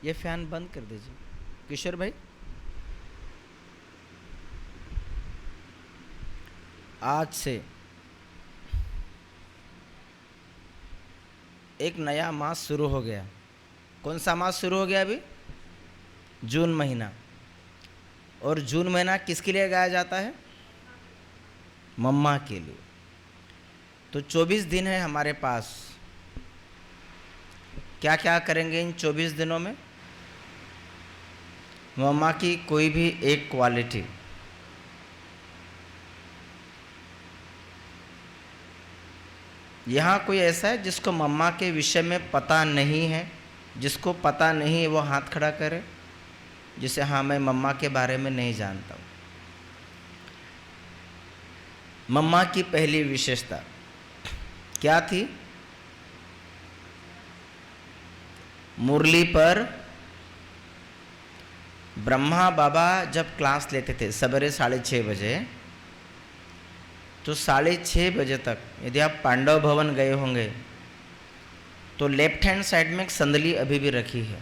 ये फैन बंद कर दीजिए किशोर भाई। आज से एक नया मास शुरू हो गया। कौन सा मास शुरू हो गया अभी? जून महीना। और जून महीना किसके लिए गाया जाता है? मम्मा के लिए। तो 24 दिन है हमारे पास। क्या क्या करेंगे इन 24 दिनों में? मम्मा की कोई भी एक क्वालिटी, यहाँ कोई ऐसा है जिसको मम्मा के विषय में पता नहीं है? जिसको पता नहीं है वो हाथ खड़ा करे, जिसे हाँ मैं मम्मा के बारे में नहीं जानता हूँ। मम्मा की पहली विशेषता क्या थी? मुरली पर ब्रह्मा बाबा जब क्लास लेते थे सवेरे 6:30 बजे, तो 6:30 बजे तक यदि आप पांडव भवन गए होंगे तो लेफ्ट हैंड साइड में एक संदली अभी भी रखी है,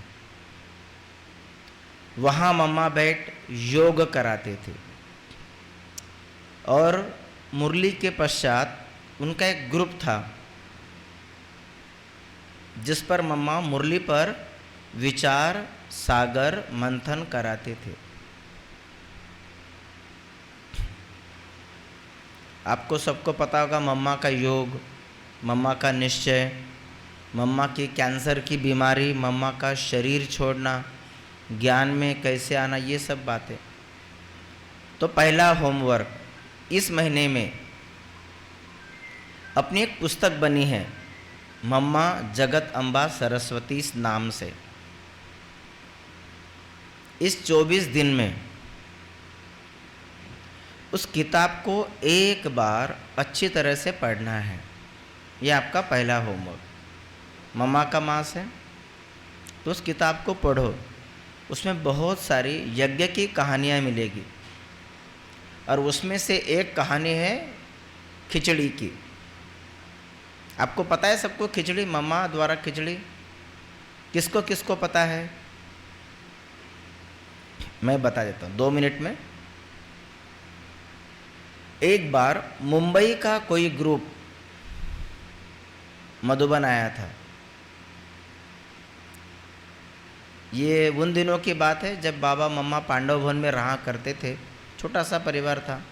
वहाँ मम्मा बैठ योग कराते थे। और मुरली के पश्चात उनका एक ग्रुप था जिस पर मम्मा मुरली पर विचार सागर मंथन कराते थे। आपको सबको पता होगा मम्मा का योग, मम्मा का निश्चय, मम्मा की कैंसर की बीमारी, मम्मा का शरीर छोड़ना, ज्ञान में कैसे आना, ये सब बातें। तो पहला होमवर्क इस महीने में अपनी एक पुस्तक बनी है मम्मा जगत अम्बा सरस्वती नाम से। इस 24 दिन में उस किताब को एक बार अच्छी तरह से पढ़ना है। यह आपका पहला होमवर्क। मम्मा का मास है तो उस किताब को पढ़ो। उसमें बहुत सारी यज्ञ की कहानियाँ मिलेगी और उसमें से एक कहानी है खिचड़ी की। आपको पता है सबको खिचड़ी, मम्मा द्वारा खिचड़ी किसको किसको पता है? मैं बता देता हूँ 2 मिनट में। एक बार मुंबई का कोई ग्रुप मधुबन आया था। ये उन दिनों की बात है जब बाबा मम्मा पांडव भवन में रहा करते थे। छोटा सा परिवार था।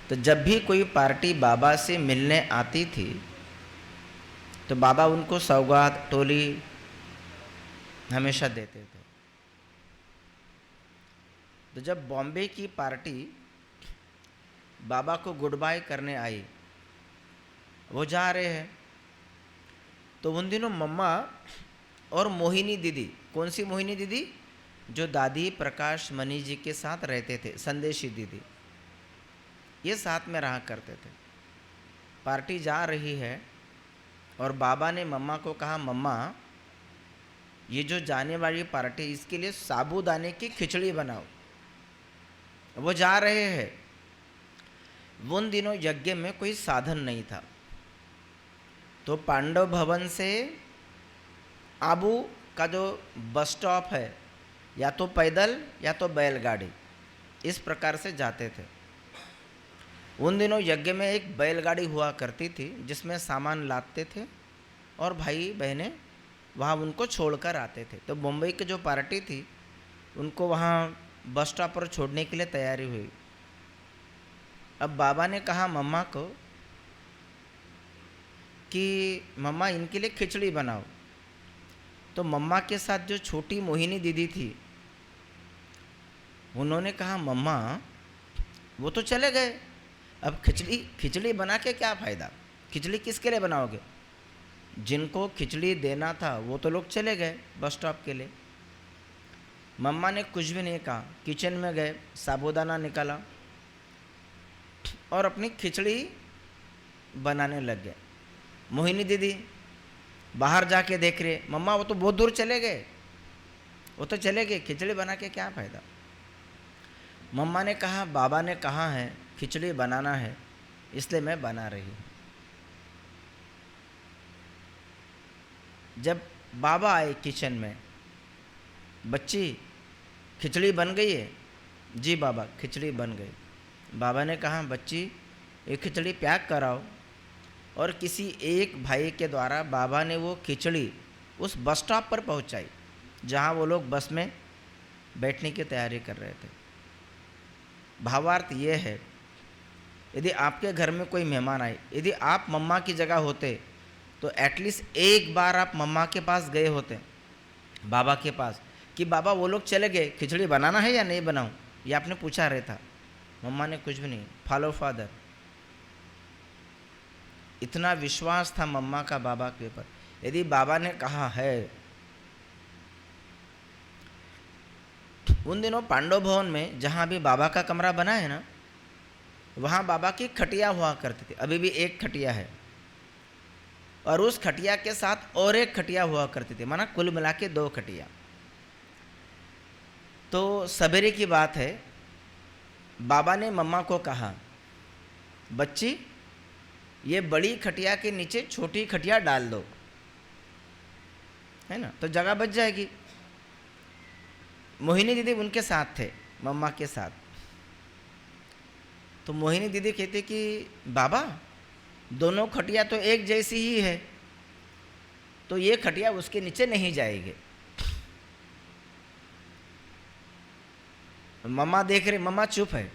तो जब भी कोई पार्टी बाबा से मिलने आती थी तो बाबा उनको सौगात टोली हमेशा देते थे। तो जब बॉम्बे की पार्टी बाबा को गुड बाय करने आई, वो जा रहे हैं, तो उन दिनों मम्मा और मोहिनी दीदी, कौन सी मोहिनी दीदी? जो दादी प्रकाश मणि जी के साथ रहते थे, संदेशी दीदी, ये साथ में रहा करते थे। पार्टी जा रही है और बाबा ने मम्मा को कहा, मम्मा ये जो जाने वाली पार्टी इसके लिए साबूदाने की खिचड़ी बनाओ। वो जा रहे हैं। उन दिनों यज्ञ में कोई साधन नहीं था, तो पांडव भवन से आबू का जो बस स्टॉप है या तो पैदल या तो बैलगाड़ी, इस प्रकार से जाते थे। उन दिनों यज्ञ में एक बैलगाड़ी हुआ करती थी जिसमें सामान लादते थे और भाई बहनें वहाँ उनको छोड़कर आते थे। तो मुंबई की जो पार्टी थी उनको वहाँ बस स्टॉप पर छोड़ने के लिए तैयारी हुई। अब बाबा ने कहा मम्मा को कि मम्मा इनके लिए खिचड़ी बनाओ। तो मम्मा के साथ जो छोटी मोहिनी दीदी थी उन्होंने कहा, मम्मा वो तो चले गए, अब खिचड़ी बना के क्या फ़ायदा? खिचड़ी किसके लिए बनाओगे? जिनको खिचड़ी देना था वो तो लोग चले गए बस स्टॉप के लिए। मम्मा ने कुछ भी नहीं कहा, किचन में गए, साबूदाना निकाला और अपनी खिचड़ी बनाने लग गए। मोहिनी दीदी बाहर जाके देख रहे, मम्मा वो तो बहुत दूर चले गए, वो तो चले गए, खिचड़ी बना के क्या फ़ायदा? मम्मा ने कहा, बाबा ने कहा है खिचड़ी बनाना है इसलिए मैं बना रही हूँ। जब बाबा आए किचन में, बच्ची खिचड़ी बन गई है? जी बाबा खिचड़ी बन गई। बाबा ने कहा बच्ची ये खिचड़ी पैक कराओ। और किसी एक भाई के द्वारा बाबा ने वो खिचड़ी उस बस स्टॉप पर पहुंचाई जहां वो लोग बस में बैठने की तैयारी कर रहे थे। भावार्थ ये है, यदि आपके घर में कोई मेहमान आए, यदि आप मम्मा की जगह होते तो एटलीस्ट एक बार आप मम्मा के पास गए होते, बाबा के पास, कि बाबा वो लोग चले गए, खिचड़ी बनाना है या नहीं बनाऊं, ये आपने पूछा रहता। मम्मा ने कुछ भी नहीं, फॉलो फादर। इतना विश्वास था मम्मा का बाबा के ऊपर। यदि बाबा ने कहा है, उन दिनों पांडव भवन में जहाँ अभी बाबा का कमरा बना है ना, वहाँ बाबा की खटिया हुआ करती थी। अभी भी एक खटिया है और उस खटिया के साथ और एक खटिया हुआ करती थी, माना कुल मिला के 2 खटिया। तो सवेरे की बात है, बाबा ने मम्मा को कहा बच्ची ये बड़ी खटिया के नीचे छोटी खटिया डाल दो, है ना, तो जगह बच जाएगी। मोहिनी दीदी उनके साथ थे, मम्मा के साथ। तो मोहिनी दीदी कहते कि बाबा दोनों खटिया तो एक जैसी ही है, तो ये खटिया उसके नीचे नहीं जाएगी। मम्मा देख रहे, मम्मा चुप है।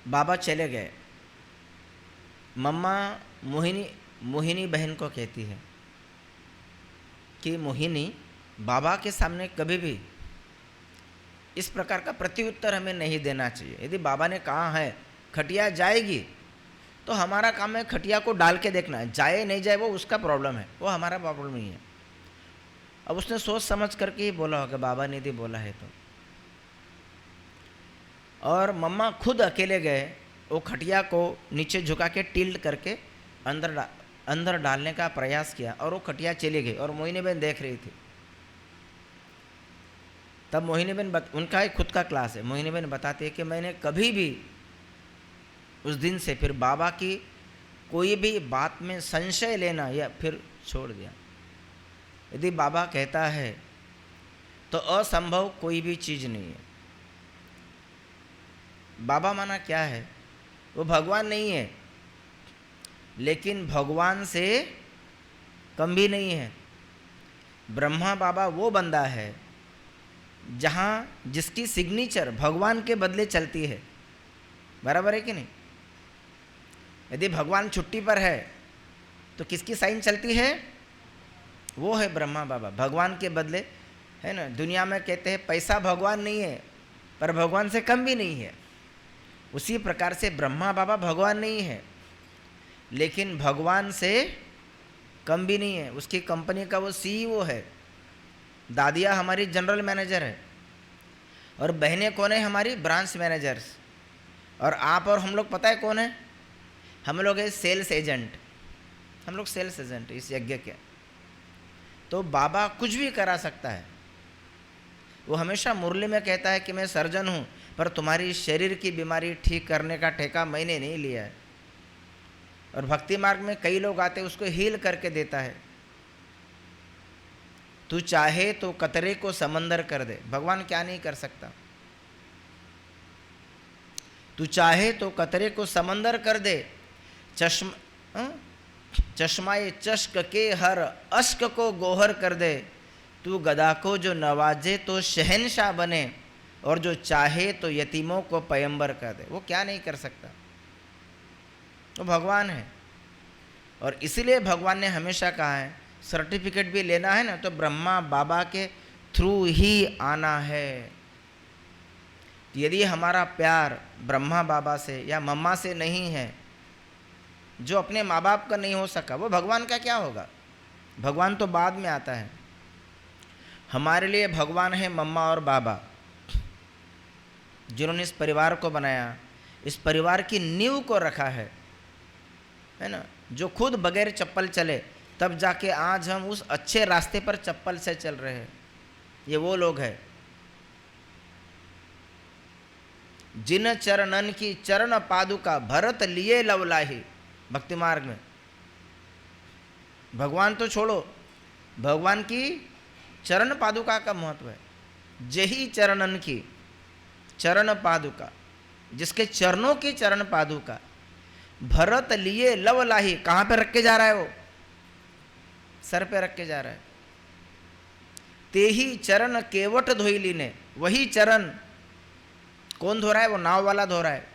बाबा चले गए। मम्मा मोहिनी बहन को कहती है कि मोहिनी बाबा के सामने कभी भी इस प्रकार का प्रत्युत्तर हमें नहीं देना चाहिए। यदि बाबा ने कहा है खटिया जाएगी तो हमारा काम है खटिया को डाल के देखना है, जाए नहीं जाए वो उसका प्रॉब्लम है, वो हमारा प्रॉब्लम नहीं है। अब उसने सोच समझ करके ही बोला होगा, बाबा ने यदि बोला है तो। और मम्मा खुद अकेले गए, वो खटिया को नीचे झुका के टिल्ट करके अंदर डालने का प्रयास किया और वो खटिया चली गई। और मोहिनी बहन देख रही थी। तब मोहिनी बहन उनका एक खुद का क्लास है, मोहिनी बहन बताती है कि मैंने कभी भी उस दिन से फिर बाबा की कोई भी बात में संशय लेना या फिर छोड़ दिया। यदि बाबा कहता है तो असंभव कोई भी चीज़ नहीं है। बाबा माना क्या है, वो भगवान नहीं है लेकिन भगवान से कम भी नहीं है। ब्रह्मा बाबा वो बंदा है जहाँ जिसकी सिग्नेचर भगवान के बदले चलती है। बराबर है कि नहीं? यदि भगवान छुट्टी पर है तो किसकी साइन चलती है? वो है ब्रह्मा बाबा, भगवान के बदले, है ना। दुनिया में कहते हैं पैसा भगवान नहीं है पर भगवान से कम भी नहीं है। उसी प्रकार से ब्रह्मा बाबा भगवान नहीं है लेकिन भगवान से कम भी नहीं है। उसकी कंपनी का वो सीईओ है। दादिया हमारी जनरल मैनेजर है और बहनें कौन है? हमारी ब्रांच मैनेजर्स। और आप और हम लोग पता है कौन है? हम लोग है सेल्स एजेंट। हम लोग सेल्स एजेंट इस यज्ञ के। तो बाबा कुछ भी करा सकता है। वो हमेशा मुरली में कहता है कि मैं सर्जन हूँ पर तुम्हारी शरीर की बीमारी ठीक करने का ठेका मैंने नहीं लिया है। और भक्ति मार्ग में कई लोग आते उसको हील करके देता है। तू चाहे तो कतरे को समंदर कर दे, भगवान क्या नहीं कर सकता? तू चाहे तो कतरे को समंदर कर दे, चश्माए चश्क के हर अश्क को गोहर कर दे। तू गदा को जो नवाजे तो शहनशाह बने और जो चाहे तो यतीमों को पैगंबर कर दे। वो क्या नहीं कर सकता? वो भगवान है। और इसलिए भगवान ने हमेशा कहा है सर्टिफिकेट भी लेना है ना तो ब्रह्मा बाबा के थ्रू ही आना है। यदि हमारा प्यार ब्रह्मा बाबा से या मम्मा से नहीं है, जो अपने माँ बाप का नहीं हो सका, वो भगवान का क्या होगा? भगवान तो बाद में आता है। हमारे लिए भगवान है मम्मा और बाबा, जिन्होंने इस परिवार को बनाया, इस परिवार की नींव को रखा है ना। जो खुद बगैर चप्पल चले तब जाके आज हम उस अच्छे रास्ते पर चप्पल से चल रहे हैं। ये वो लोग हैं जिन चरणन की चरण पादुका भरत लिए लवलाही। भक्ति मार्ग में भगवान तो छोड़ो, भगवान की चरण पादुका का महत्व है। जही चरणन की चरण पादुका, जिसके चरणों की चरण पादुका, भरत लिए लव लाही। कहाँ पे रख के जा रहा है वो? सर पे रख के जा रहा है। तेही चरण केवट धोइली ने, वही चरण कौन धो रहा है? वो नाव वाला धो रहा है।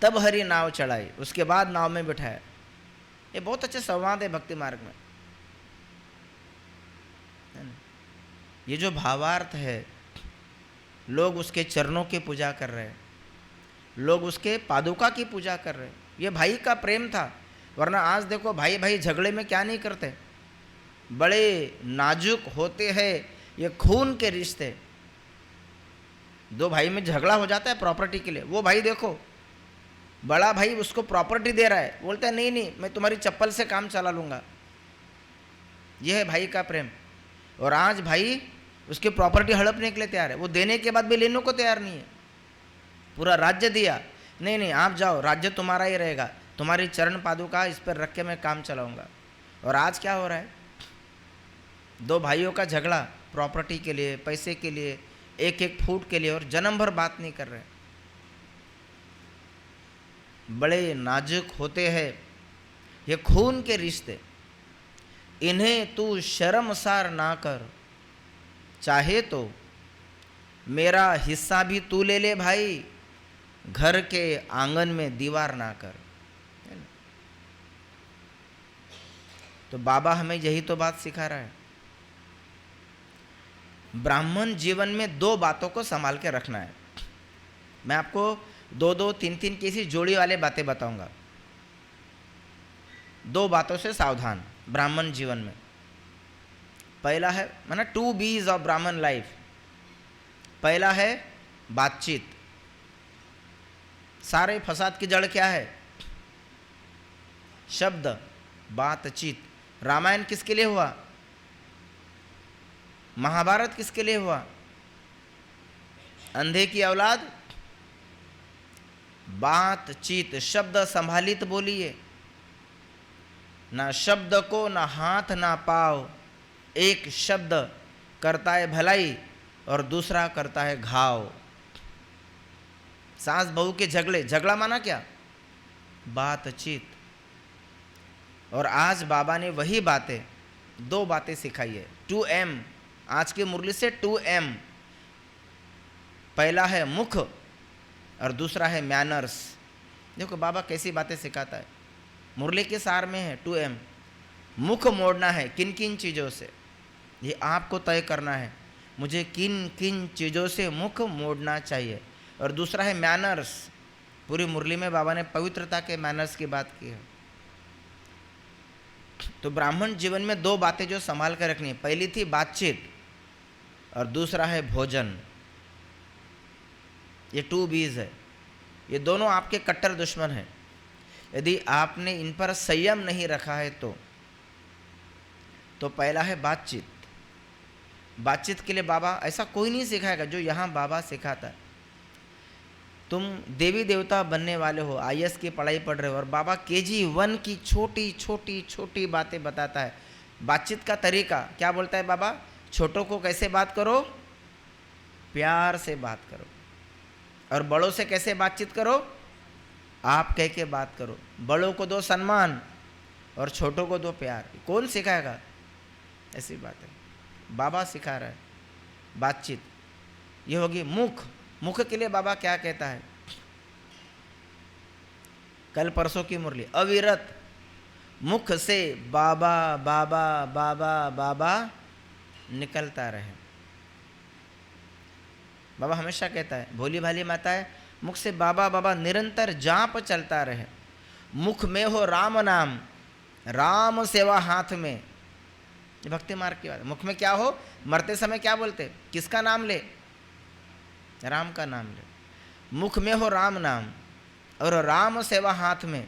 तब हरि नाव चढ़ाई, उसके बाद नाव में बिठाया। ये बहुत अच्छे संवाद है भक्ति मार्ग में। ये जो भावार्थ है, लोग उसके चरणों की पूजा कर रहे हैं, लोग उसके पादुका की पूजा कर रहे हैं। ये भाई का प्रेम था। वरना आज देखो भाई भाई झगड़े में क्या नहीं करते, बड़े नाजुक होते हैं ये खून के रिश्ते। दो भाई में झगड़ा हो जाता है प्रॉपर्टी के लिए, वो भाई देखो बड़ा भाई उसको प्रॉपर्टी दे रहा है, बोलता है नहीं नहीं मैं तुम्हारी चप्पल से काम चला लूँगा। यह है भाई का प्रेम। और आज भाई उसकी प्रॉपर्टी हड़पने के लिए तैयार है, वो देने के बाद भी लेने को तैयार नहीं है। पूरा राज्य दिया, नहीं नहीं आप जाओ, राज्य तुम्हारा ही रहेगा, तुम्हारी चरण पादुका इस पर रख के मैं काम चलाऊँगा। और आज क्या हो रहा है? दो भाइयों का झगड़ा प्रॉपर्टी के लिए, पैसे के लिए, एक एक फूट के लिए, और जन्म भर बात नहीं कर रहे। बड़े नाजुक होते हैं ये खून के रिश्ते, इन्हें तू शर्मसार ना कर, चाहे तो मेरा हिस्सा भी तू ले ले भाई, घर के आंगन में दीवार ना कर। तो बाबा हमें यही तो बात सिखा रहा है। ब्राह्मण जीवन में दो बातों को संभाल के रखना है। मैं आपको दो दो तीन तीन किसी जोड़ी वाले बातें बताऊंगा। दो बातों से सावधान ब्राह्मण जीवन में। पहला है माना 2 B's ऑफ ब्राह्मण लाइफ। पहला है बातचीत। सारे फसाद की जड़ क्या है? शब्द, बातचीत। रामायण किसके लिए हुआ? महाभारत किसके लिए हुआ? अंधे की औलाद। बातचीत, शब्द संभालित बोलिए, ना शब्द को ना हाथ ना पाव। एक शब्द करता है भलाई और दूसरा करता है घाव। सास बहू के झगड़े, झगड़ा माना क्या? बातचीत। और आज बाबा ने वही बातें, दो बातें सिखाई है। 2M, आज की मुरली से 2M। पहला है मुख और दूसरा है मैनर्स। देखो बाबा कैसी बातें सिखाता है। मुरली के सार में है 2M। मुख मोड़ना है किन किन चीज़ों से, ये आपको तय करना है, मुझे किन किन चीज़ों से मुख मोड़ना चाहिए। और दूसरा है मैनर्स। पूरी मुरली में बाबा ने पवित्रता के मैनर्स की बात की है। तो ब्राह्मण जीवन में दो बातें जो संभाल कर रखनी है, पहली थी बातचीत और दूसरा है भोजन। ये 2 B's है। ये दोनों आपके कट्टर दुश्मन हैं। यदि आपने इन पर संयम नहीं रखा है तो पहला है बातचीत। बातचीत के लिए बाबा ऐसा कोई नहीं सिखाएगा जो यहाँ बाबा सिखाता है। तुम देवी देवता बनने वाले हो, IAS की पढ़ाई पढ़ रहे हो, और बाबा KG1 की छोटी छोटी छोटी बातें बताता है। बातचीत का तरीका क्या बोलता है बाबा? छोटों को कैसे बात करो? प्यार से बात करो। और बड़ों से कैसे बातचीत करो? आप कह के बात करो। बड़ों को दो सम्मान और छोटों को दो प्यार। कौन सिखाएगा? ऐसी बात है, बाबा सिखा रहा है। बातचीत ये होगी। मुख, मुख के लिए बाबा क्या कहता है? कल परसों की मुरली, अविरत मुख से बाबा बाबा बाबा बाबा निकलता रहे। बाबा हमेशा कहता है, भोली भाली माता है, मुख से बाबा बाबा निरंतर जाप चलता रहे। मुख में हो राम नाम, राम सेवा हाथ में। ये भक्ति मार्ग की बात है। मुख में क्या हो? मरते समय क्या बोलते? किसका नाम ले? राम का नाम ले। मुख में हो राम नाम और राम सेवा हाथ में।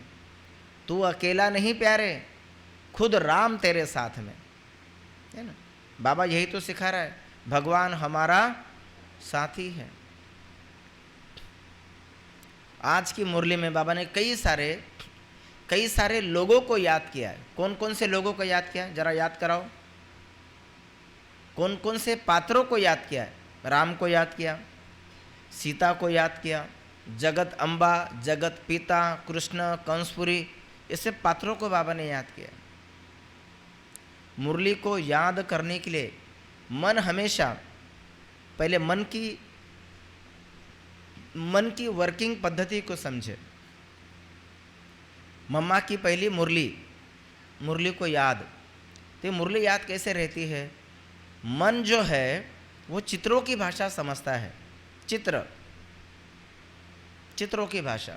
तू अकेला नहीं प्यारे, खुद राम तेरे साथ में, है ना। बाबा यही तो सिखा रहा है, भगवान हमारा साथी है। आज की मुरली में बाबा ने कई सारे कई सारे लोगों को याद किया है। कौन कौन से लोगों को याद किया है, जरा याद कराओ। कौन कौन से पात्रों को याद किया है? राम को याद किया, सीता को याद किया, जगत अम्बा, जगत पिता, कृष्ण, कंसपुरी, ऐसे पात्रों को बाबा ने याद किया। मुरली को याद करने के लिए मन हमेशा पहले मन की वर्किंग पद्धति को समझे। मम्मा की पहली मुरली को याद, तो मुरली याद कैसे रहती है? मन जो है वो चित्रों की भाषा समझता है, चित्रों की भाषा।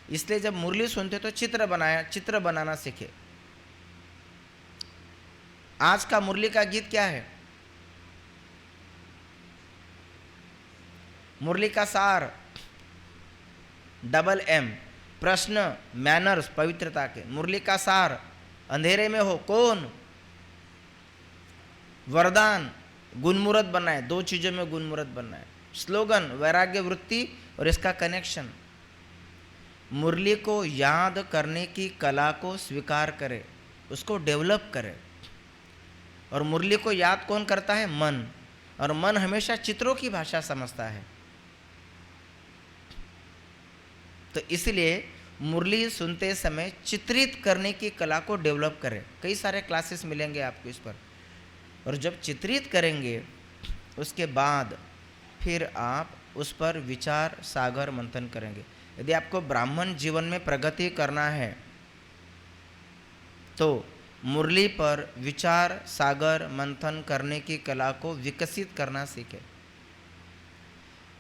इसलिए जब मुरली सुनते तो चित्र बनाना सीखे। आज का मुरली का गीत क्या है? मुरली का सार डबल M, प्रश्न, मैनर्स, पवित्रता के। मुरली का सार अंधेरे में हो कौन, वरदान, गुणमुहूर्त बनना है, 2 चीजों में गुणमुहूर्त बनना है। स्लोगन, वैराग्य वृत्ति और इसका कनेक्शन। मुरली को याद करने की कला को स्वीकार करें, उसको डेवलप करें। और मुरली को याद कौन करता है? मन। और मन हमेशा चित्रों की भाषा समझता है। तो इसलिए मुरली सुनते समय चित्रित करने की कला को डेवलप करें। कई सारे क्लासेस मिलेंगे आपको इस पर। और जब चित्रित करेंगे उसके बाद फिर आप उस पर विचार सागर मंथन करेंगे। यदि आपको ब्राह्मण जीवन में प्रगति करना है तो मुरली पर विचार सागर मंथन करने की कला को विकसित करना सीखें।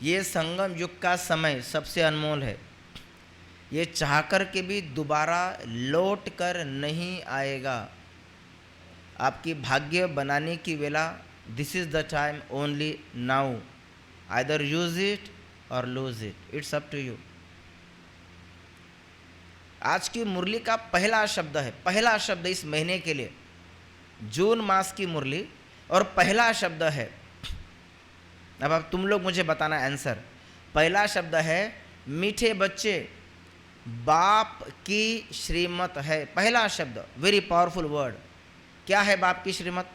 ये संगम युग का समय सबसे अनमोल है। ये चाहकर के भी दोबारा लौट कर नहीं आएगा। आपकी भाग्य बनाने की वेला, this is the time only now, either use it or lose it, it's up to you. आज की मुरली का पहला शब्द है, पहला शब्द इस महीने के लिए, जून मास की मुरली, और पहला शब्द है, अब तुम लोग मुझे बताना आंसर। पहला शब्द है मीठे बच्चे, बाप की श्रीमत है। पहला शब्द, वेरी पावरफुल वर्ड। क्या है बाप की श्रीमत?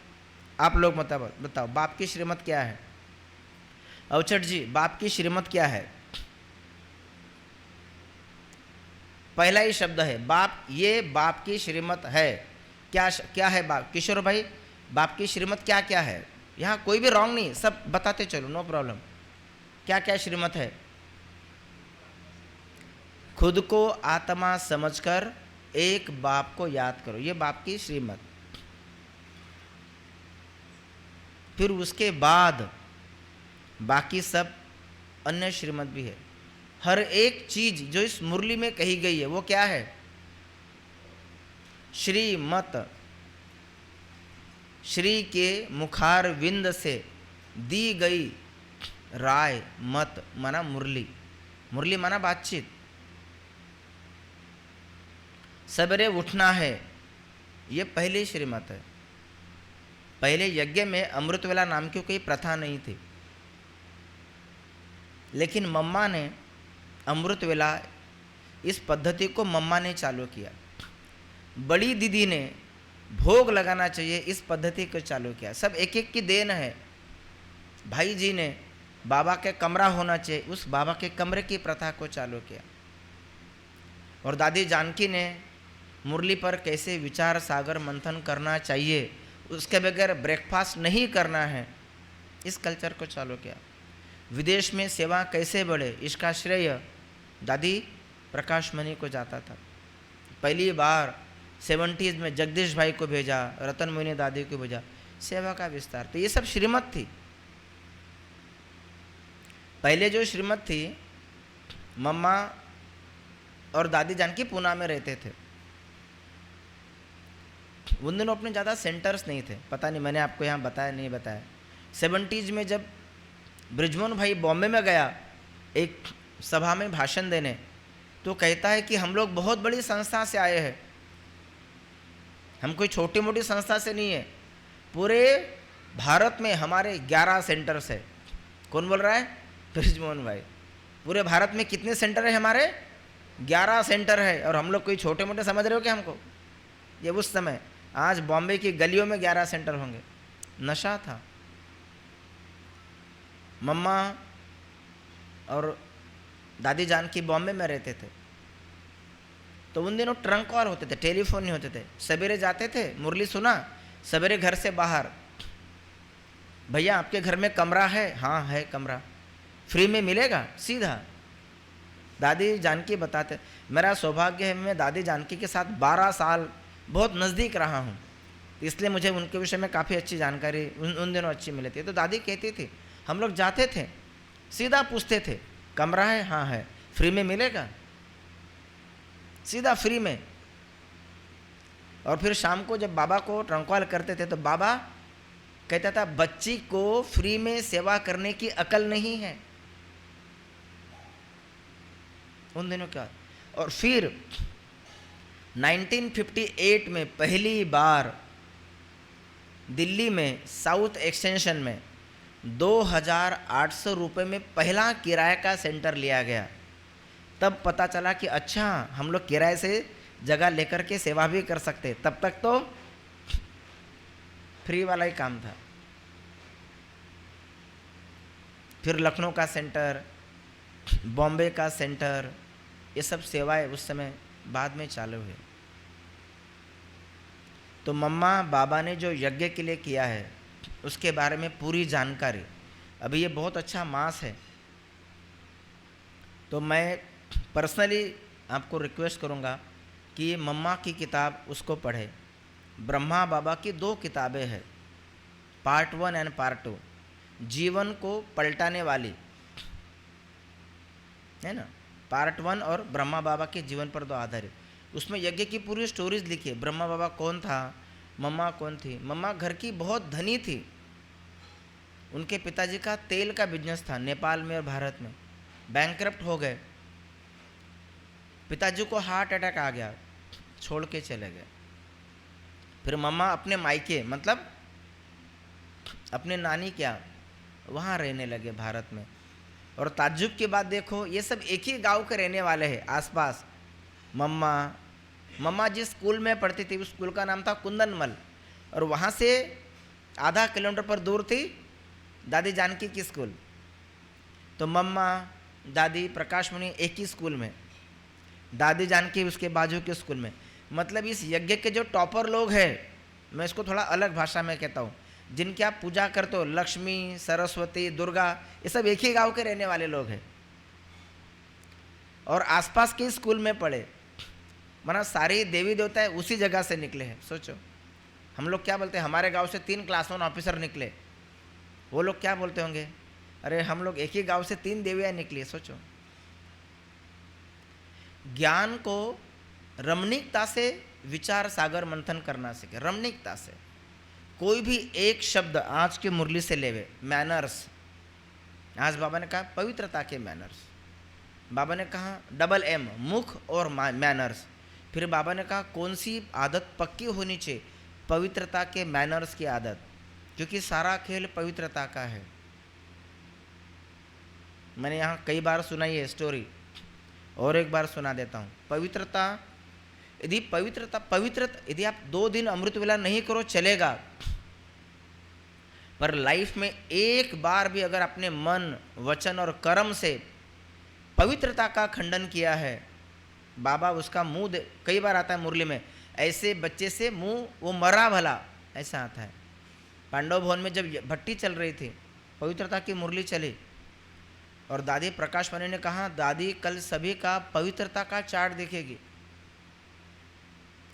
आप लोग बताओ बाप की श्रीमत क्या है? अवचट जी, बाप की श्रीमत क्या है? पहला ही शब्द है बाप, ये बाप की श्रीमत है। क्या है बाप? किशोर भाई, बाप की श्रीमत क्या क्या है? यहाँ कोई भी रॉन्ग नहीं, सब बताते चलो, नो प्रॉब्लम। क्या क्या श्रीमत है? खुद को आत्मा समझकर एक बाप को याद करो, ये बाप की श्रीमत। फिर उसके बाद बाकी सब अन्य श्रीमत भी है। हर एक चीज जो इस मुरली में कही गई है वो क्या है? श्रीमत। श्री के मुखार विंद से दी गई राय, मत माना मुरली, मुरली माना बातचीत। सवेरे उठना है, ये पहली श्रीमत है। पहले यज्ञ में अमृतवेला नाम की कोई प्रथा नहीं थी, लेकिन मम्मा ने अमृतवेला, इस पद्धति को मम्मा ने चालू किया। बड़ी दीदी ने भोग लगाना चाहिए, इस पद्धति को चालू किया। सब एक एक की देन है। भाई जी ने बाबा के कमरा होना चाहिए, उस बाबा के कमरे की प्रथा को चालू किया। और दादी जानकी ने मुरली पर कैसे विचार सागर मंथन करना चाहिए, उसके बगैर ब्रेकफास्ट नहीं करना है, इस कल्चर को चालू किया। विदेश में सेवा कैसे बढ़े, इसका श्रेय दादी प्रकाश मणि को जाता था। पहली बार 70s में जगदीश भाई को भेजा, रतन मोहिनी दादी को भेजा, सेवा का विस्तार। तो ये सब श्रीमत थी। पहले जो श्रीमत थी, मम्मा और दादी जानकी पूना में रहते थे। उन दिनों अपने ज़्यादा सेंटर्स नहीं थे, पता नहीं मैंने आपको यहाँ बताया नहीं बताया। 70s में जब ब्रिजमोहन भाई बॉम्बे में गया एक सभा में भाषण देने, तो कहता है कि हम लोग बहुत बड़ी संस्था से आए हैं, हम कोई छोटी मोटी संस्था से नहीं है, पूरे भारत में हमारे 11 सेंटर्स है। कौन बोल रहा है? ब्रिजमोहन भाई। पूरे भारत में कितने सेंटर है हमारे? 11 सेंटर है, और हम लोग कोई छोटे मोटे समझ रहे हो क्या हमको? ये उस समय, आज बॉम्बे की गलियों में 11 सेंटर होंगे। नशा था। मम्मा और दादी जानकी बॉम्बे में रहते थे, तो उन दिनों ट्रंक कॉल होते थे, टेलीफोन नहीं होते थे। सवेरे जाते थे, मुरली सुना, सवेरे घर से बाहर, भैया आपके घर में कमरा है? हाँ है कमरा, फ्री में मिलेगा? सीधा दादी जानकी बताते। मेरा सौभाग्य है, मैं दादी जानकी के साथ 12 साल बहुत नज़दीक रहा हूँ, इसलिए मुझे उनके विषय में काफ़ी अच्छी जानकारी उन दिनों अच्छी मिली थी। तो दादी कहती थी, हम लोग जाते थे, सीधा पूछते थे, कमरा है? हाँ है, फ्री में मिलेगा? सीधा फ्री में। और फिर शाम को जब बाबा को ट्रंक कॉल करते थे, तो बाबा कहता था, बच्ची को फ्री में सेवा करने की अकल नहीं है। उन दिनों क्या। और फिर 1958 में पहली बार दिल्ली में साउथ एक्सटेंशन में 2,800 रुपये में पहला किराए का सेंटर लिया गया। तब पता चला कि अच्छा, हम लोग किराए से जगह लेकर के सेवा भी कर सकते। तब तक तो फ्री वाला ही काम था। फिर लखनऊ का सेंटर, बॉम्बे का सेंटर, ये सब सेवाएं उस समय बाद में चालू हुई। तो मम्मा बाबा ने जो यज्ञ के लिए किया है उसके बारे में पूरी जानकारी, अभी ये बहुत अच्छा मास है, तो मैं पर्सनली आपको रिक्वेस्ट करूँगा कि ये मम्मा की किताब उसको पढ़े। ब्रह्मा बाबा की 2 किताबें हैं, पार्ट 1 एंड पार्ट 2, जीवन को पलटाने वाली है ना, पार्ट 1 और ब्रह्मा बाबा के जीवन पर 2 आधारित। उसमें यज्ञ की पूरी स्टोरीज लिखी है। ब्रह्मा बाबा कौन था, मम्मा कौन थी। मम्मा घर की बहुत धनी थी, उनके पिताजी का तेल का बिजनेस था नेपाल में और भारत में, बैंकरप्ट हो गए, पिताजी को हार्ट अटैक आ गया, छोड़ के चले गए। फिर मम्मा अपने मायके मतलब अपने नानी क्या वहाँ रहने लगे भारत में। और ताज्जुब की बात देखो, ये सब एक ही गांव के रहने वाले हैं आसपास। मम्मा जिस स्कूल में पढ़ती थी उस स्कूल का नाम था कुंदनमल, और वहाँ से आधा किलोमीटर पर दूर थी दादी जानकी की स्कूल। तो मम्मा दादी प्रकाश मुनि एक ही स्कूल में, दादी जानकी उसके बाजू के स्कूल में। मतलब इस यज्ञ के जो टॉपर लोग हैं, मैं इसको थोड़ा अलग भाषा में कहता हूँ, जिनकी आप पूजा करते हो, लक्ष्मी, सरस्वती, दुर्गा, ये सब एक ही गांव के रहने वाले लोग हैं और आसपास के स्कूल में पढ़े। माना सारी देवी देवताएं उसी जगह से निकले हैं। सोचो, हम लोग क्या बोलते हैं, हमारे गांव से 3 क्लास 1 ऑफिसर निकले, वो लोग क्या बोलते होंगे, अरे हम लोग एक ही गांव से 3 देवियाँ निकली। सोचो, ज्ञान को रमणीकता से विचार सागर मंथन करना सीखे, रमणीकता से। कोई भी एक शब्द आज की मुरली से लेवे, मैनर्स, आज बाबा ने कहा पवित्रता के मैनर्स, बाबा ने कहा डबल M, मुख और मैनर्स। फिर बाबा ने कहा कौन सी आदत पक्की होनी चाहिए, पवित्रता के मैनर्स की आदत, क्योंकि सारा खेल पवित्रता का है। मैंने यहाँ कई बार सुनाई है स्टोरी, और एक बार सुना देता हूँ। पवित्रता, यदि आप 2 दिन अमृत वेला नहीं करो चलेगा, पर लाइफ में एक बार भी अगर अपने मन, वचन और कर्म से पवित्रता का खंडन किया है, बाबा उसका मुंह कई बार आता है मुरली में, ऐसे बच्चे से मुंह वो मरा भला, ऐसा आता है। पांडव भवन में जब भट्टी चल रही थी, पवित्रता की मुरली चली, और दादी प्रकाश मणि ने कहा, दादी कल सभी का पवित्रता का चार्ट देखेगी,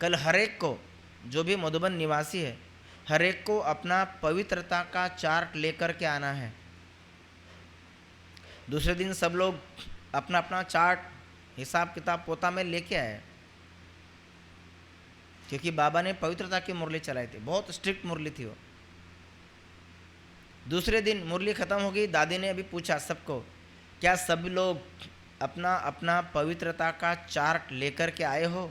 कल हरेक को, जो भी मधुबन निवासी है, हरेक को अपना पवित्रता का चार्ट लेकर के आना है। दूसरे दिन सब लोग अपना अपना चार्ट, हिसाब किताब पोता में लेके आए, क्योंकि बाबा ने पवित्रता की मुरली चलाई थी, बहुत स्ट्रिक्ट मुरली थी वो। दूसरे दिन मुरली खत्म हो गई, दादी ने अभी पूछा सबको, क्या सब लोग अपना अपना पवित्रता का चार्ट लेकर के आए हो?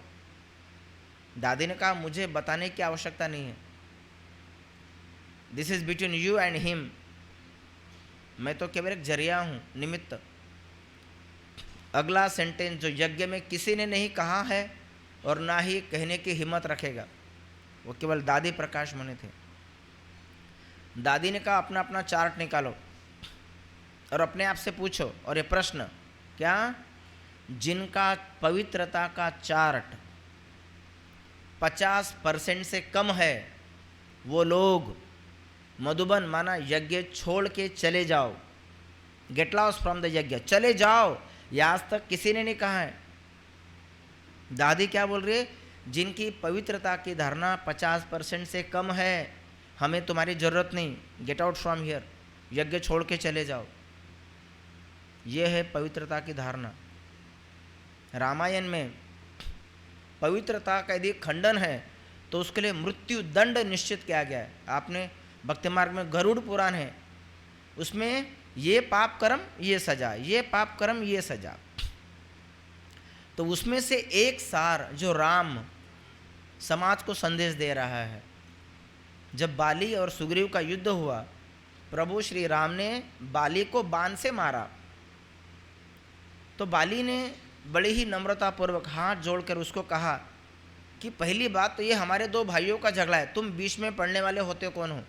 दादी ने कहा मुझे बताने की आवश्यकता नहीं है, this is between you and him, मैं तो केवल एक जरिया हूँ, निमित्त। अगला सेंटेंस जो यज्ञ में किसी ने नहीं कहा है और ना ही कहने की हिम्मत रखेगा, वो केवल दादी प्रकाश मुनि थे। दादी ने कहा अपना अपना चार्ट निकालो और अपने आप से पूछो, और ये प्रश्न क्या, जिनका पवित्रता का चार्ट 50% से कम है वो लोग मधुबन माना यज्ञ छोड़ के चले जाओ, गेट लॉस्ट फ्रॉम द यज्ञ, चले जाओ। ये आज तक किसी ने नहीं कहा है। दादी क्या बोल रही है, जिनकी पवित्रता की धारणा 50% से कम है, हमें तुम्हारी जरूरत नहीं, गेट आउट फ्रॉम हियर, यज्ञ छोड़ के चले जाओ। यह है पवित्रता की धारणा। रामायण में पवित्रता का यदि खंडन है तो उसके लिए मृत्यु दंड निश्चित किया गया है। आपने भक्ति मार्ग में गरुड़ पुराण है, उसमें ये पाप कर्म ये सजा, ये पाप कर्म ये सजा। तो उसमें से एक सार जो राम समाज को संदेश दे रहा है, जब बाली और सुग्रीव का युद्ध हुआ, प्रभु श्री राम ने बाली को बाण से मारा, तो बाली ने बड़ी ही नम्रतापूर्वक हाथ जोड़कर उसको कहा कि पहली बात तो ये हमारे दो भाइयों का झगड़ा है, तुम बीच में पड़ने वाले होते कौन हो?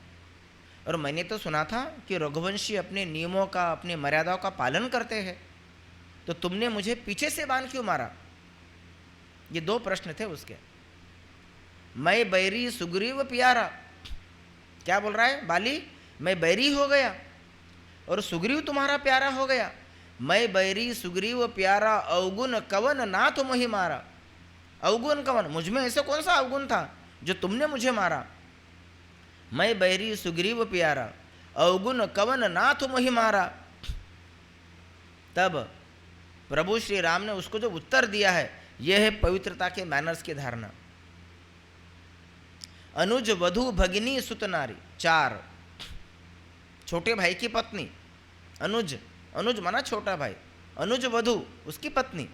और मैंने तो सुना था कि रघुवंशी अपने नियमों का, अपनी मर्यादाओं का पालन करते हैं, तो तुमने मुझे पीछे से बाण क्यों मारा? ये दो प्रश्न थे उसके। मैं बैरी सुग्रीव प्यारा, क्या बोल रहा है बाली, मैं बैरी हो गया और सुग्रीव तुम्हारा प्यारा हो गया। मैं बैरी सुग्रीव प्यारा, अवगुण कवन नाथ मोहि मारा। अवगुण कवन, मुझ में ऐसे कौन सा अवगुण था जो तुमने मुझे मारा? मैं बैरी सुग्रीव प्यारा, अवगुण कवन नाथ मोहि मारा। तब प्रभु श्री राम ने उसको जो उत्तर दिया है, यह है पवित्रता के मैनर्स की धारणा। अनुज वधु भगिनी सुत नारी, 4 छोटे भाई की पत्नी, अनुज, अनुज माना छोटा भाई, अनुज वधु उसकी पत्नी,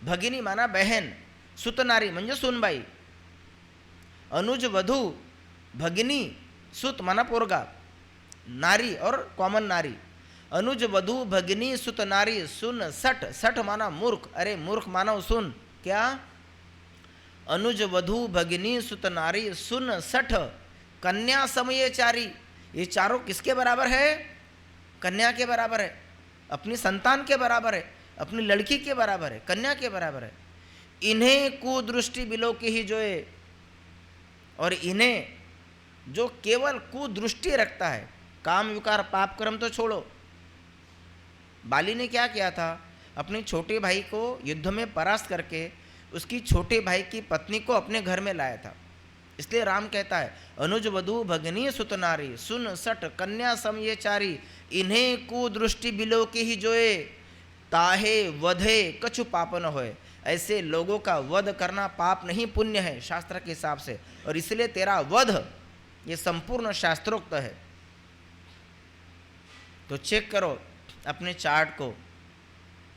भगिनी माना बहन, सुत नारी म्हणजे सुनबाई। अनुज वधु भगिनी सुत माना पोरगा, नारी और कॉमन नारी। अनुज वधु भगिनी सुत नारी, सुन सठ, सठ माना मूर्ख, अरे मूर्ख मानव सुन, क्या? अनुज वधु भगिनी सुत नारी, सुन सठ, कन्या समय चारी। ये चारों किसके बराबर है? कन्या के बराबर है, अपनी संतान के बराबर है, अपनी लड़की के बराबर है, कन्या के बराबर है। इन्हें कुदृष्टि बिलो के ही जोए, और इन्हें जो केवल कुदृष्टि रखता है, काम विकार पाप कर्म तो छोड़ो। बाली ने क्या किया था, अपने छोटे भाई को युद्ध में परास्त करके उसकी छोटे भाई की पत्नी को अपने घर में लाया था। इसलिए राम कहता है अनुज वधु भगनी सुत नारी, सुन सठ कन्या सम ये चारी, इन्हें कुदृष्टि बिलो के ही जोए, ताहे वधे कछु पाप न होए। ऐसे लोगों का वध करना पाप नहीं पुण्य है शास्त्र के हिसाब से, और इसलिए तेरा वध ये संपूर्ण शास्त्रोक्त है। तो चेक करो अपने चार्ट को,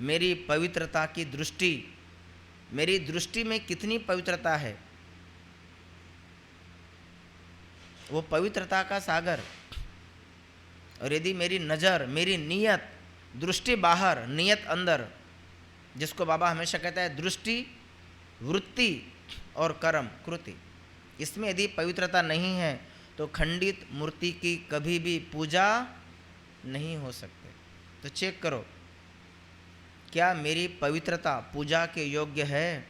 मेरी पवित्रता की दृष्टि, मेरी दृष्टि में कितनी पवित्रता है? वो पवित्रता का सागर। और यदि मेरी नज़र, मेरी नियत, दृष्टि बाहर नियत अंदर, जिसको बाबा हमेशा कहता है दृष्टि वृत्ति और कर्म कृति, इसमें यदि पवित्रता नहीं है तो खंडित मूर्ति की कभी भी पूजा नहीं हो सकते। तो चेक करो क्या मेरी पवित्रता पूजा के योग्य है?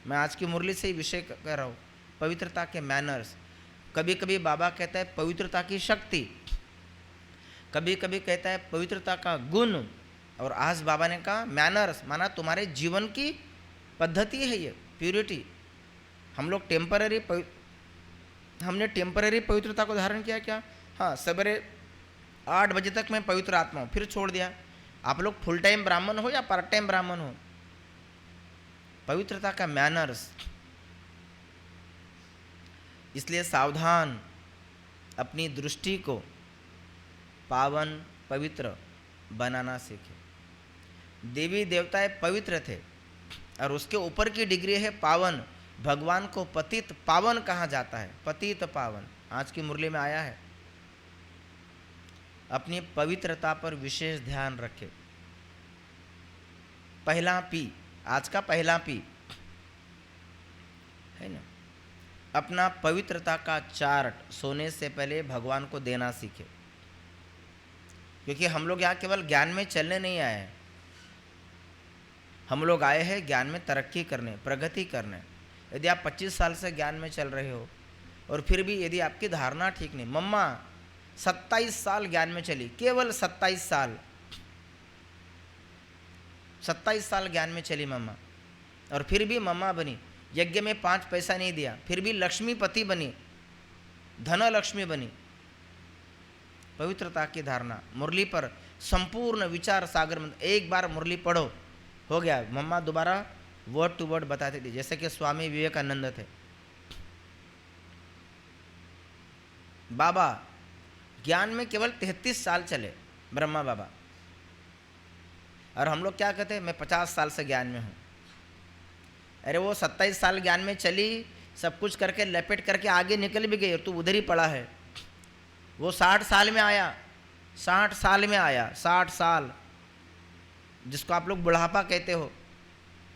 मैं आज की मुरली से ही विषय कर रहा हूँ, पवित्रता के मैनर्स। कभी कभी बाबा कहता है पवित्रता की शक्ति, कभी कभी कहता है पवित्रता का गुण, और आज बाबा ने कहा मैनर्स माना तुम्हारे जीवन की पद्धति है ये प्यूरिटी। हम लोग हमने टेम्पररी पवित्रता को धारण किया क्या? हाँ, सवेरे 8 बजे तक मैं पवित्र आत्मा हूँ, फिर छोड़ दिया। आप लोग फुल टाइम ब्राह्मण हो या पार्ट टाइम ब्राह्मण हो, पवित्रता का मैनर्स। इसलिए सावधान, अपनी दृष्टि को पावन पवित्र बनाना सीखे। देवी देवताएं पवित्र थे और उसके ऊपर की डिग्री है पावन। भगवान को पतित पावन कहा जाता है, पतित पावन। आज की मुरली में आया है। अपनी पवित्रता पर विशेष ध्यान रखें। पहला पी, आज का पहला पी है ना, अपना पवित्रता का चार्ट सोने से पहले भगवान को देना सीखे। क्योंकि हम लोग यहाँ केवल ज्ञान में चलने नहीं आए हैं, हम लोग आए हैं ज्ञान में तरक्की करने, प्रगति करने। यदि आप 25 साल से ज्ञान में चल रहे हो और फिर भी यदि आपकी धारणा ठीक नहीं, मम्मा 27 साल ज्ञान में चली, केवल 27 साल, 27 साल ज्ञान में चली मम्मा, और फिर भी मम्मा बनी, यज्ञ में 5 पैसा नहीं दिया, फिर भी लक्ष्मीपति बनी, धन लक्ष्मी बनी। पवित्रता की धारणा, मुरली पर संपूर्ण विचार सागर में एक बार मुरली पढ़ो, हो गया। मम्मा दोबारा वर्ड टू वर्ड बताती थी, जैसे कि स्वामी विवेकानंद थे। बाबा ज्ञान में केवल 33 साल चले, ब्रह्मा बाबा, और हम लोग क्या कहते हैं, मैं 50 साल से ज्ञान में हूँ। अरे वो 27 साल ज्ञान में चली, सब कुछ करके लपेट करके आगे निकल भी गई और तू उधर ही पड़ा है। वो 60 साल में आया, 60 साल में आया, 60 साल, जिसको आप लोग बुढ़ापा कहते हो।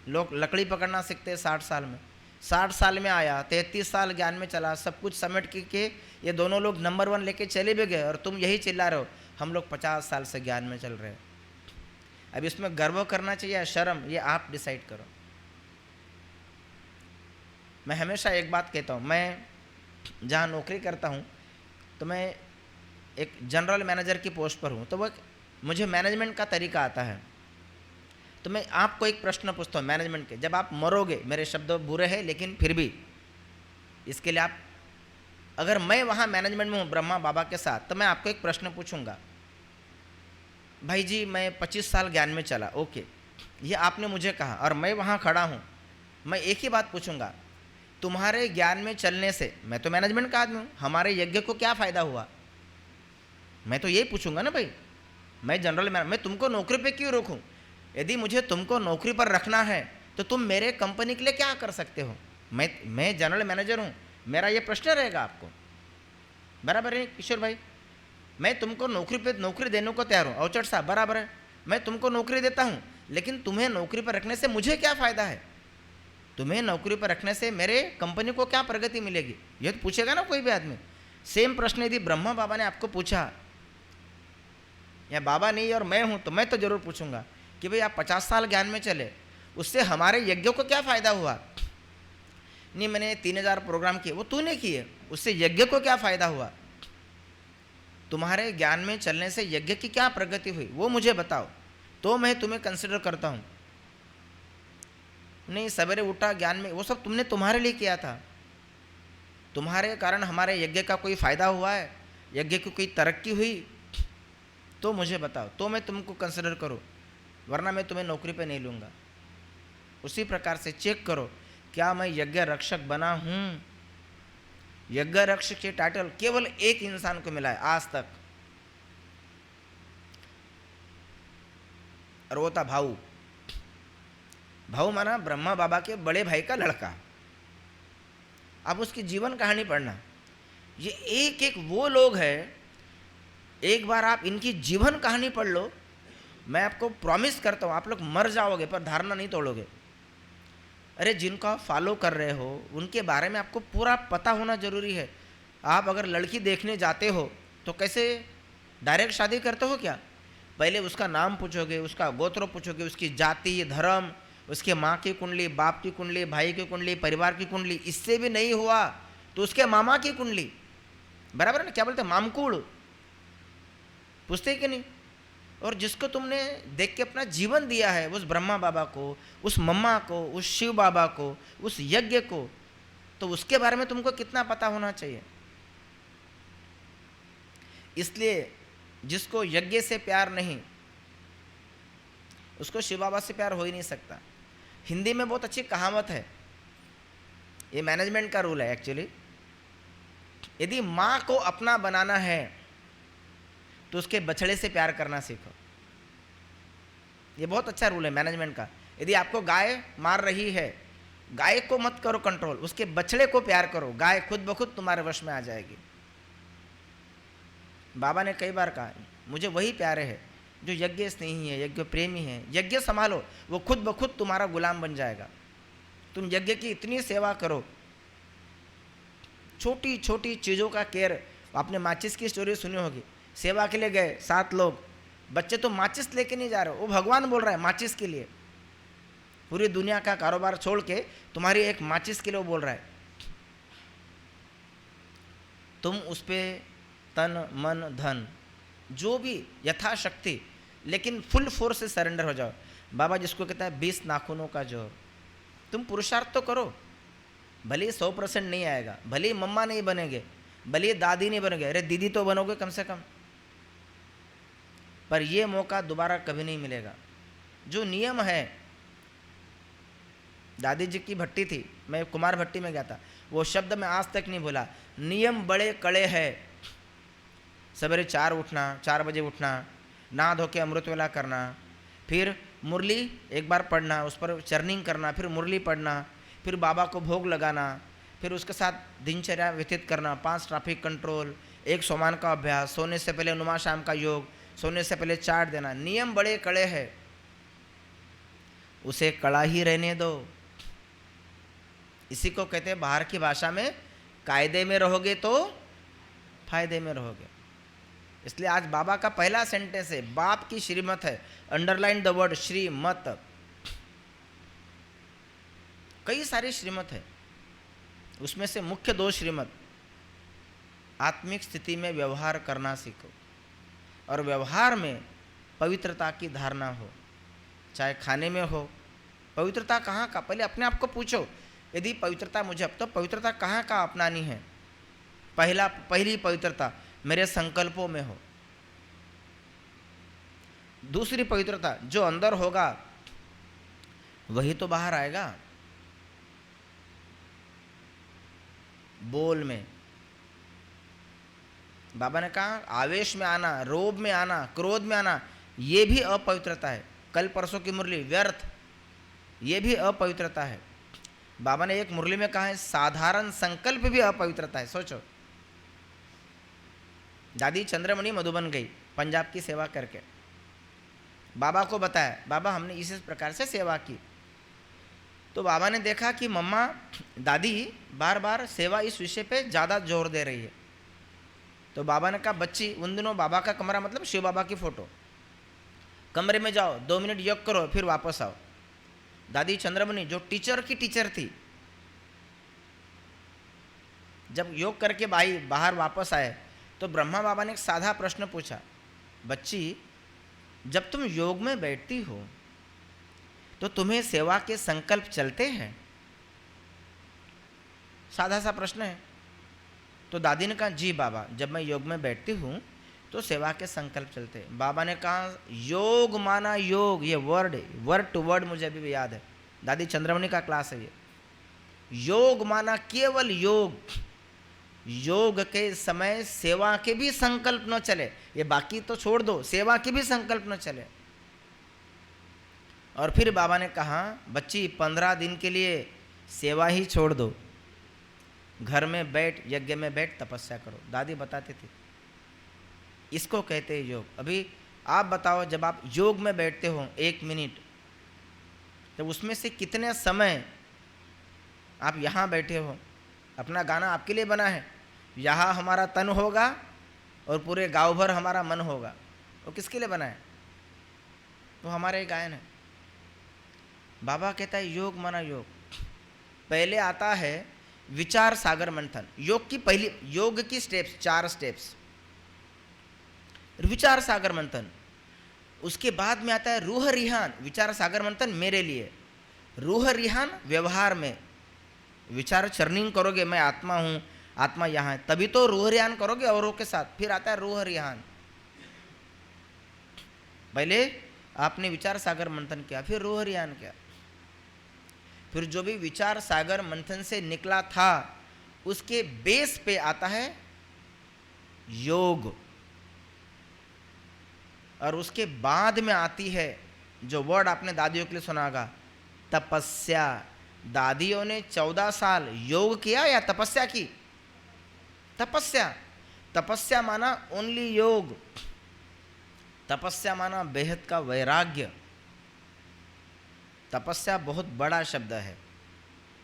लोग लकड़ी पकड़ना सीखते हैं 60 साल में, 60 साल में आया, 33 साल ज्ञान में चला, सब कुछ समेट के ये दोनों लोग नंबर 1 लेके चले भी गए, और तुम यही चिल्ला रहे हो हम लोग 50 साल से ज्ञान में चल रहे हैं। अब इसमें गर्व करना चाहिए या शर्म, ये आप डिसाइड करो। मैं हमेशा एक बात कहता हूँ, मैं जहाँ नौकरी करता हूँ तो मैं एक जनरल मैनेजर की पोस्ट पर हूँ, तो वह मुझे मैनेजमेंट का तरीका आता है। तो मैं आपको एक प्रश्न पूछता हूँ मैनेजमेंट के, जब आप मरोगे, मेरे शब्द बुरे हैं लेकिन फिर भी इसके लिए आप, अगर मैं वहाँ मैनेजमेंट में हूँ ब्रह्मा बाबा के साथ, तो मैं आपको एक प्रश्न पूछूंगा, भाई जी मैं 25 साल ज्ञान में चला, ओके, ये आपने मुझे कहा और मैं वहाँ खड़ा हूँ, मैं एक ही बात पूछूंगा, तुम्हारे ज्ञान में चलने से, मैं तो मैनेजमेंट का आदमी हूँ, हमारे यज्ञ को क्या फ़ायदा हुआ? मैं तो यही पूछूंगा ना भाई, मैं जनरल मैं तुमको नौकरी पे क्यों रोकूं? यदि मुझे तुमको नौकरी पर रखना है तो तुम मेरे कंपनी के लिए क्या कर सकते हो? मैं जनरल मैनेजर हूँ, मेरा ये प्रश्न रहेगा आपको, बराबर है किशोर भाई? मैं तुमको नौकरी देने को तैयार हूँ, अवचट साहब बराबर है, मैं तुमको नौकरी देता हूँ, लेकिन तुम्हें नौकरी पर रखने से मुझे क्या फ़ायदा है? तुम्हें नौकरी पर रखने से मेरे कंपनी को क्या प्रगति मिलेगी? ये तो पूछेगा ना कोई भी आदमी। सेम प्रश्न यदि ब्रह्मा बाबा ने आपको पूछा, या बाबा नहीं और मैं हूँ, तो मैं तो जरूर पूछूंगा कि भाई आप 50 साल ज्ञान में चले, उससे हमारे यज्ञों को क्या फ़ायदा हुआ? नहीं मैंने 3000 प्रोग्राम किए, वो तूने किए, उससे यज्ञ को क्या फ़ायदा हुआ? तुम्हारे ज्ञान में चलने से यज्ञ की क्या प्रगति हुई, वो मुझे बताओ, तो मैं तुम्हें कंसिडर करता हूँ। नहीं सवेरे उठा ज्ञान में, वो सब तुमने तुम्हारे लिए किया था, तुम्हारे कारण हमारे यज्ञ का कोई फ़ायदा हुआ है, यज्ञ की कोई तरक्की हुई, तो मुझे बताओ, तो मैं तुमको कंसिडर करूँ, वरना मैं तुम्हें नौकरी पे नहीं लूँगा। उसी प्रकार से चेक करो, क्या मैं यज्ञ रक्षक बना हूँ? यज्ञ रक्षक के टाइटल केवल एक इंसान को मिला है आज तक, और वो था भाऊ। भाऊ माना ब्रह्मा बाबा के बड़े भाई का लड़का। आप उसकी जीवन कहानी पढ़ना, ये एक एक वो लोग हैं, एक बार आप इनकी जीवन कहानी पढ़ लो, मैं आपको प्रॉमिस करता हूँ आप लोग मर जाओगे पर धारणा नहीं तोड़ोगे। अरे जिनको आप फॉलो कर रहे हो उनके बारे में आपको पूरा पता होना जरूरी है। आप अगर लड़की देखने जाते हो तो कैसे डायरेक्ट शादी करते हो क्या? पहले उसका नाम पूछोगे, उसका गोत्र पूछोगे, उसकी जाति, धर्म, उसके माँ की कुंडली, बाप की कुंडली, भाई की कुंडली, परिवार की कुंडली। इससे भी नहीं हुआ तो उसके मामा की कुंडली, बराबर है ना, क्या बोलते हैं, मामकूड़ पूछते कि नहीं? और जिसको तुमने देख के अपना जीवन दिया है, उस ब्रह्मा बाबा को, उस मम्मा को, उस शिव बाबा को, उस यज्ञ को, तो उसके बारे में तुमको कितना पता होना चाहिए। इसलिए जिसको यज्ञ से प्यार नहीं, उसको शिव बाबा से प्यार हो ही नहीं सकता। हिंदी में बहुत अच्छी कहावत है, ये मैनेजमेंट का रूल है एक्चुअली। यदि माँ को अपना बनाना है तो उसके बछड़े से प्यार करना सीखो। ये बहुत अच्छा रूल है मैनेजमेंट का। यदि आपको गाय मार रही है, गाय को मत करो कंट्रोल, उसके बछड़े को प्यार करो, गाय खुद ब खुद तुम्हारे वश में आ जाएगी। बाबा ने कई बार कहा मुझे वही प्यारे है जो यज्ञ स्नेही है, यज्ञ प्रेमी है, यज्ञ संभालो, वो खुद ब खुद तुम्हारा गुलाम बन जाएगा। तुम यज्ञ की इतनी सेवा करो, छोटी छोटी चीज़ों का केयर। आपने माचिस की स्टोरी सुनी होगी, सेवा के लिए गए 7 लोग, बच्चे तो माचिस लेके नहीं जा रहे, वो भगवान बोल रहा है माचिस के लिए, पूरी दुनिया का कारोबार छोड़ के तुम्हारी एक माचिस के लिए वो बोल रहा है। तुम उस पर तन मन धन जो भी यथाशक्ति, लेकिन फुल फोर्स से सरेंडर हो जाओ। बाबा जिसको कहता है 20 नाखूनों का जोर, तुम पुरुषार्थ तो करो, भले 100% नहीं आएगा, भले मम्मा नहीं बनेंगे, भले दादी नहीं बनेंगे, अरे दीदी तो बनोगे कम से कम, पर ये मौका दोबारा कभी नहीं मिलेगा। जो नियम है, दादी जी की भट्टी थी, मैं कुमार भट्टी में गया था, वो शब्द मैं आज तक नहीं भूला, नियम बड़े कड़े हैं। सवेरे 4 बजे उठना, नहा धो के अमृत वेला करना, फिर मुरली एक बार पढ़ना, उस पर चर्निंग करना, फिर मुरली पढ़ना, फिर बाबा को भोग लगाना, फिर उसके साथ दिनचर्या व्यतीत करना, 5 ट्रैफिक कंट्रोल, 1 सोमान का अभ्यास, सोने से पहले नुमा शाम का योग, सोने से पहले चाट देना। नियम बड़े कड़े हैं, उसे कड़ा ही रहने दो। इसी को कहते हैं बाहर की भाषा में, कायदे में रहोगे तो फायदे में रहोगे। इसलिए आज बाबा का पहला सेंटेंस है, बाप की श्रीमत है, अंडरलाइन द वर्ड श्रीमत। कई सारी श्रीमत है, उसमें से मुख्य 2 श्रीमत। आत्मिक स्थिति में व्यवहार करना सीखो, और व्यवहार में पवित्रता की धारणा हो, चाहे खाने में हो। पवित्रता कहाँ का, पहले अपने आप को पूछो, यदि पवित्रता मुझे, अब तो पवित्रता कहाँ का अपनानी है। पहली पवित्रता मेरे संकल्पों में हो। दूसरी पवित्रता, जो अंदर होगा वही तो बाहर आएगा। बोल में बाबा ने कहा, आवेश में आना, रोब में आना, क्रोध में आना, ये भी अपवित्रता है। कल परसों की मुरली व्यर्थ, ये भी अपवित्रता है। बाबा ने एक मुरली में कहा है, साधारण संकल्प भी अपवित्रता है। सोचो, दादी चंद्रमणि मधुबन गई पंजाब की सेवा करके, बाबा को बताया, बाबा हमने इस प्रकार से सेवा की। तो बाबा ने देखा कि मम्मा, दादी बार बार सेवा इस विषय पे ज़्यादा जोर दे रही है। तो बाबा ने कहा, बच्ची, उन दिनों बाबा का कमरा मतलब शिव बाबा की फ़ोटो, कमरे में जाओ, 2 मिनट योग करो, फिर वापस आओ। दादी चंद्रमणि जो टीचर की टीचर थी, जब योग करके भाई बाहर वापस आए तो ब्रह्मा बाबा ने एक साधा प्रश्न पूछा, बच्ची, जब तुम योग में बैठती हो तो तुम्हें सेवा के संकल्प चलते हैं? साधा सा प्रश्न है। तो दादी ने कहा, जी बाबा, जब मैं योग में बैठती हूँ तो सेवा के संकल्प चलते हैं। बाबा ने कहा, योग माना योग, ये वर्ड टू वर्ड मुझे अभी भी याद है, दादी चंद्रमणि का क्लास है ये। योग माना केवल योग, योग के समय सेवा के भी संकल्प न चले, ये बाकी तो छोड़ दो, सेवा के भी संकल्प न चले। और फिर बाबा ने कहा, बच्ची, 15 दिन के लिए सेवा ही छोड़ दो, घर में बैठ, यज्ञ में बैठ, तपस्या करो। दादी बताती थी, इसको कहते हैं योग। अभी आप बताओ, जब आप योग में बैठते हो 1 मिनट, जब उसमें से कितने समय आप यहाँ बैठे हो, अपना गाना आपके लिए बना है, यहाँ हमारा तन होगा और पूरे गांव भर हमारा मन होगा, वो किसके लिए बना है? वो हमारे गायन है। बाबा कहता है, योग माना योग। पहले आता है विचार सागर मंथन, योग की स्टेप्स, 4 स्टेप्स, विचार सागर मंथन। उसके बाद में आता है रूह रिहान। विचार सागर मंथन मेरे लिए, रूह रिहान व्यवहार में, विचार चर्निंग करोगे, मैं आत्मा हूँ, आत्मा यहाँ है, तभी तो रूह रिहान करोगे औरों के साथ। फिर आता है रूह रिहान। पहले आपने विचार सागर मंथन किया, फिर रूह रिहान किया, फिर जो भी विचार सागर मंथन से निकला था उसके बेस पे आता है योग, और उसके बाद में आती है जो वर्ड आपने दादियों के लिए सुना होगा, तपस्या। दादियों ने 14 साल योग किया या तपस्या की? तपस्या। तपस्या माना ओनली योग, तपस्या माना बेहद का वैराग्य। तपस्या बहुत बड़ा शब्द है।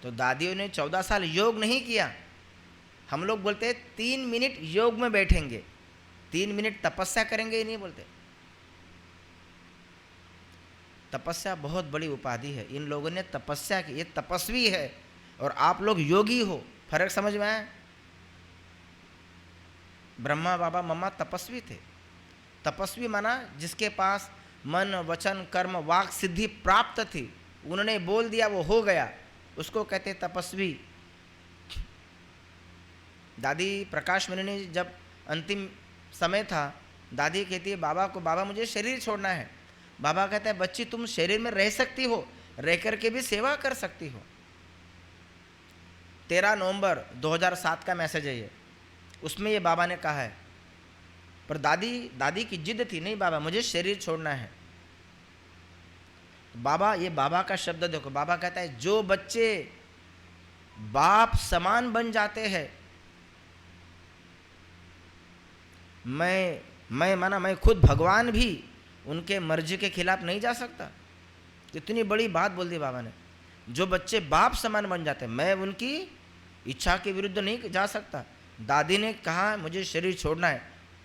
तो दादियों ने 14 साल योग नहीं किया। हम लोग बोलते हैं 3 मिनट योग में बैठेंगे, 3 मिनट तपस्या करेंगे, ये नहीं बोलते। तपस्या बहुत बड़ी उपाधि है। इन लोगों ने तपस्या की, ये तपस्वी है और आप लोग योगी हो। फर्क समझ में आया? ब्रह्मा बाबा मम्मा तपस्वी थे। तपस्वी माना जिसके पास मन वचन कर्म वाक सिद्धि प्राप्त थी, उन्होंने बोल दिया वो हो गया, उसको कहते तपस्वी। दादी प्रकाश मणि ने जब अंतिम समय था, दादी कहती है बाबा को, बाबा मुझे शरीर छोड़ना है। बाबा कहता है बच्ची तुम शरीर में रह सकती हो, रह करके भी सेवा कर सकती हो। 13 नवंबर 2007 का मैसेज है ये, उसमें ये बाबा ने कहा है। पर दादी की जिद थी, नहीं बाबा मुझे शरीर छोड़ना है। बाबा, ये बाबा का शब्द देखो, बाबा कहता है जो बच्चे बाप समान बन जाते हैं, मैं खुद भगवान भी उनके मर्जी के खिलाफ नहीं जा सकता। इतनी बड़ी बात बोल दी बाबा ने। जो बच्चे बाप समान बन जाते हैं, मैं उनकी इच्छा के विरुद्ध नहीं जा सकता। दादी ने कहा मुझे शरीर छोड़ना है,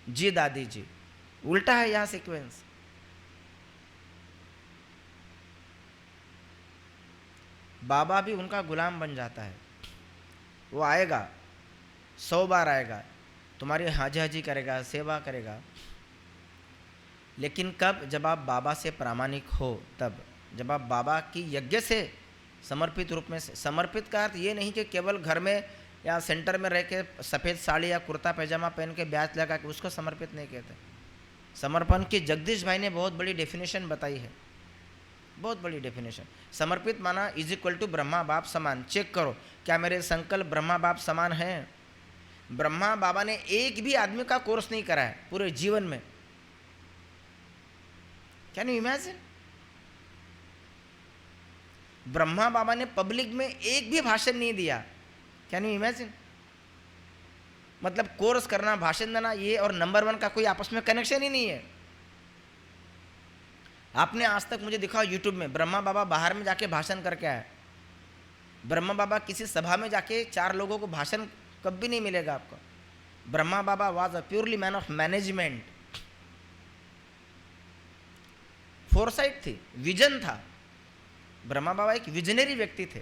जी दादी जी। उल्टा है यहाँ सीक्वेंस। बाबा भी उनका गुलाम बन जाता है। वो आएगा, 100 बार आएगा, तुम्हारी हाजी हाजी करेगा, सेवा करेगा। लेकिन कब? जब आप बाबा से प्रामाणिक हो, तब जब आप बाबा की यज्ञ से समर्पित रूप में, समर्पित का अर्थ ये नहीं कि केवल घर में या सेंटर में रह के सफ़ेद साड़ी या कुर्ता पैजामा पहन के ब्याज लगा के, उसको समर्पित नहीं कहते। समर्पण की जगदीश भाई ने बहुत बड़ी डेफिनेशन बताई है, बहुत बड़ी डेफिनेशन। समर्पित माना इज इक्वल टू ब्रह्मा बाप समान। चेक करो क्या मेरे संकल्प ब्रह्मा बाप समान हैं? ब्रह्मा बाबा ने एक भी आदमी का कोर्स नहीं करा है पूरे जीवन में। Can you imagine? Brahma Baba ने पब्लिक में एक भी भाषण नहीं दिया। Can you imagine? मतलब कोर्स करना, भाषण देना, ये और नंबर 1 का कोई आपस में कनेक्शन ही नहीं है। आपने आज तक मुझे दिखाओ यूट्यूब में ब्रह्मा बाबा बाहर में जाके भाषण करके आए। ब्रह्मा बाबा किसी सभा में जाके 4 लोगों को भाषण कभी नहीं मिलेगा आपको। Brahma Baba was a purely man of management. Foresight थी, विजन था। ब्रह्मा बाबा एक विजनरी व्यक्ति थे।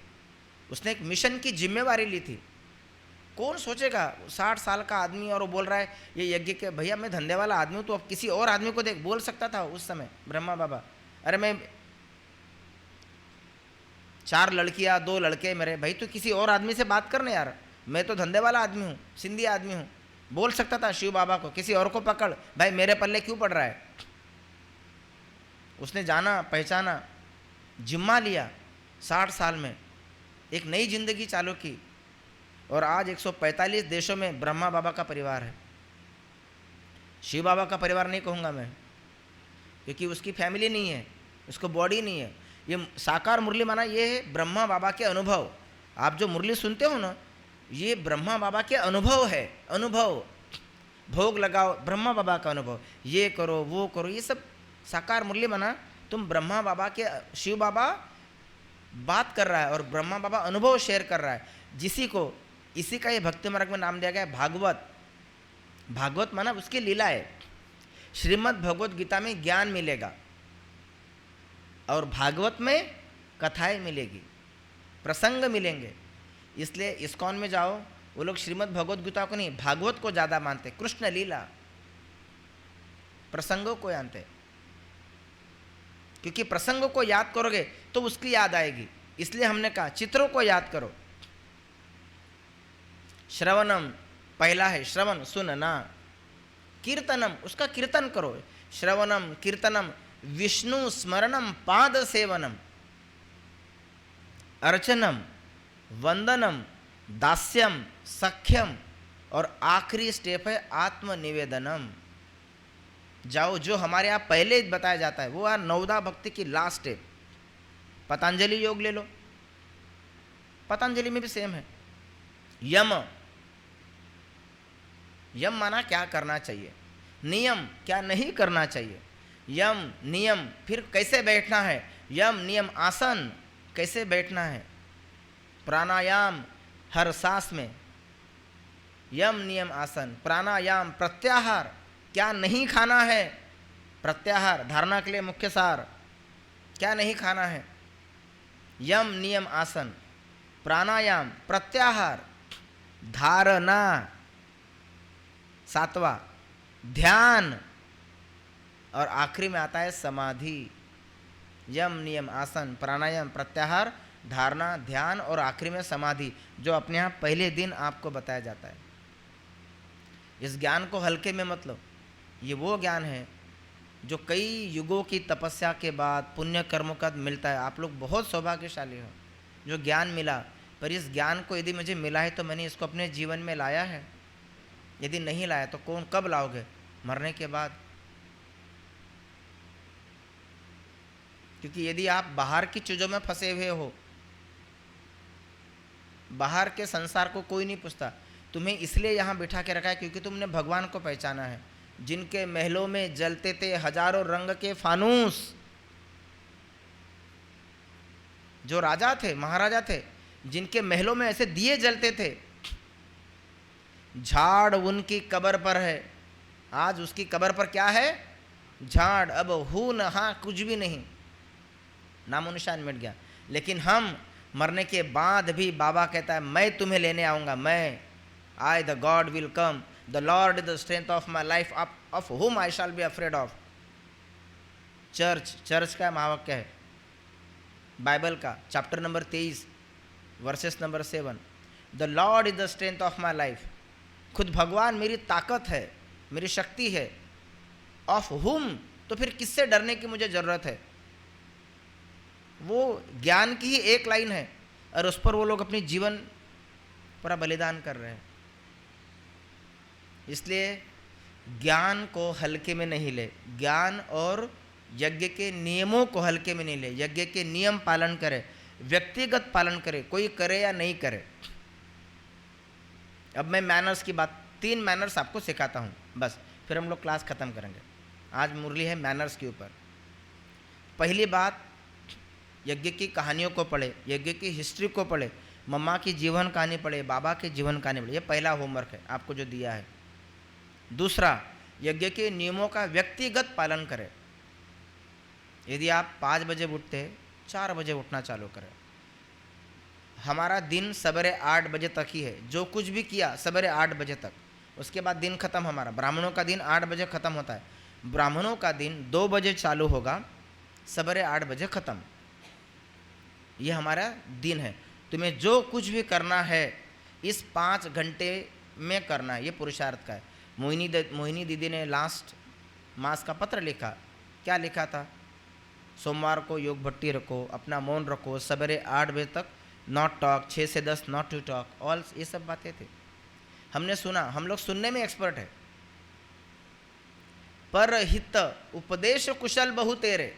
उसने एक मिशन की जिम्मेवारी ली थी। कौन सोचेगा 60 साल का आदमी और वो बोल रहा है ये यज्ञ के, भैया मैं धंधे वाला आदमी हूँ, तो अब किसी और आदमी को देख, बोल सकता था उस समय ब्रह्मा बाबा। अरे मैं 4 लड़कियाँ 2 लड़के मेरे, भाई तो किसी और आदमी से बात करने यार, मैं तो धंधे वाला आदमी हूँ, सिंधी आदमी हूँ। बोल सकता था शिव बाबा को, किसी और को पकड़, भाई मेरे पल्ले क्यों पड़ रहा है। उसने जाना, पहचाना, जिम्मा लिया, 60 साल में एक नई जिंदगी चालू की। और आज 145 देशों में ब्रह्मा बाबा का परिवार है। शिव बाबा का परिवार नहीं कहूँगा मैं, क्योंकि उसकी फैमिली नहीं है, उसको बॉडी नहीं है। ये साकार मुरली माना ये है ब्रह्मा बाबा के अनुभव। आप जो मुरली सुनते हो ना, ये ब्रह्मा बाबा के अनुभव है। अनुभव, भोग लगाओ, ब्रह्मा बाबा का अनुभव, ये करो वो करो, ये सब साकार मुरली माना तुम ब्रह्मा बाबा के, शिव बाबा बात कर रहा है और ब्रह्मा बाबा अनुभव शेयर कर रहा है। जिसी को, इसी का ये भक्ति मार्ग में नाम दिया गया है भागवत। भागवत माना उसकी लीला है। श्रीमद् भगवत गीता में ज्ञान मिलेगा और भागवत में कथाएं मिलेगी, प्रसंग मिलेंगे। इसलिए इस्कॉन में जाओ, वो लोग श्रीमद् भगवत गीता को नहीं, भागवत को ज़्यादा मानते। कृष्ण लीला, प्रसंगों को जानते, क्योंकि प्रसंगों को याद करोगे तो उसकी याद आएगी। इसलिए हमने कहा चित्रों को याद करो। श्रवणम पहला है, श्रवण सुनना। कीर्तनम, उसका कीर्तन करो। श्रवणम कीर्तनम, विष्णु स्मरणम, पाद सेवनम, अर्चनम, वंदनम, दास्यम, सख्यम, और आखिरी स्टेप है आत्मनिवेदनम। जाओ, जो हमारे यहाँ पहले बताया जाता है वो है नवदा भक्ति की लास्ट स्टेप। पतंजलि योग ले लो, पतंजलि में भी सेम है। यम, यम माना क्या करना चाहिए, नियम क्या नहीं करना चाहिए। यम नियम, फिर कैसे बैठना है, यम नियम आसन, कैसे बैठना है, प्राणायाम हर सांस में, यम नियम आसन, प्राणायाम, प्रत्याहार, क्या नहीं खाना है, प्रत्याहार धारणा के लिए मुख्य सार, क्या नहीं खाना है, यम नियम आसन, प्राणायाम, प्रत्याहार, धारणा, सातवां ध्यान, और आखिरी में आता है समाधि। यम नियम आसन, प्राणायाम, प्रत्याहार, धारणा, ध्यान और आखिरी में समाधि, जो अपने यहाँ पहले दिन आपको बताया जाता है। इस ज्ञान को हल्के में मत लो, ये वो ज्ञान है जो कई युगों की तपस्या के बाद पुण्य कर्मों का मिलता है। आप लोग बहुत सौभाग्यशाली हो जो ज्ञान मिला, पर इस ज्ञान को यदि मुझे मिला है तो मैंने इसको अपने जीवन में लाया है। यदि नहीं लाया तो कौन कब लाओगे? मरने के बाद। क्योंकि यदि आप बाहर की चीज़ों में फंसे हुए हो, बाहर के संसार को कोई नहीं पूछता, तुम्हें इसलिए यहाँ बिठा के रखा है क्योंकि तुमने भगवान को पहचाना है, जिनके महलों में जलते थे हजारों रंग के फानूस। जो राजा थे, महाराजा थे, जिनके महलों में ऐसे दिए जलते थे, झाड़ उनकी कब्र पर है। आज उसकी कब्र पर क्या है? झाड़। अब हूं न हाँ कुछ भी नहीं, नामो निशान मिट गया। लेकिन हम मरने के बाद भी बाबा कहता है मैं तुम्हें लेने आऊँगा, मैं, I the God will come, the Lord is the strength of my life, of whom I shall be afraid of. Church का महावाक्य है, बाइबल का chapter number 23 verses number 7, the Lord is the strength of my life. खुद भगवान मेरी ताकत है, मेरी शक्ति है। ऑफ हुम, तो फिर किससे डरने की मुझे ज़रूरत है? वो ज्ञान की ही एक लाइन है और उस पर वो लोग अपनी जीवन पूरा बलिदान कर रहे हैं। इसलिए ज्ञान को हल्के में नहीं ले, ज्ञान और यज्ञ के नियमों को हल्के में नहीं ले। यज्ञ के नियम पालन करे, व्यक्तिगत पालन करे, कोई करे या नहीं करे। अब मैं मैनर्स की बात, 3 मैनर्स आपको सिखाता हूँ बस, फिर हम लोग क्लास ख़त्म करेंगे। आज मुरली है मैनर्स के ऊपर। पहली बात, यज्ञ की कहानियों को पढ़े, यज्ञ की हिस्ट्री को पढ़े, मम्मा की जीवन कहानी पढ़े, बाबा की जीवन कहानी पढ़े। ये पहला होमवर्क है आपको जो दिया है। दूसरा, यज्ञ के नियमों का व्यक्तिगत पालन करें। यदि आप 5 बजे उठते, 4 बजे उठना चालू करें। हमारा दिन सवेरे 8 बजे तक ही है, जो कुछ भी किया सवेरे 8 बजे तक, उसके बाद दिन खत्म। हमारा ब्राह्मणों का दिन 8 बजे ख़त्म होता है, ब्राह्मणों का दिन 2 बजे चालू होगा, सवेरे 8 बजे ख़त्म। ये हमारा दिन है। तुम्हें जो कुछ भी करना है इस 5 घंटे में करना है, ये पुरुषार्थ का है। मोहिनी दीदी ने लास्ट मास का पत्र लिखा, क्या लिखा था? सोमवार को योग भट्टी रखो, अपना मौन रखो, सवेरे 8 बजे तक नॉट टॉक, 6 से 10 नॉट टू टॉक, ऑल ये सब बातें थी। हमने सुना, हम लोग सुनने में एक्सपर्ट है। पर हित उपदेश कुशल बहु तेरे,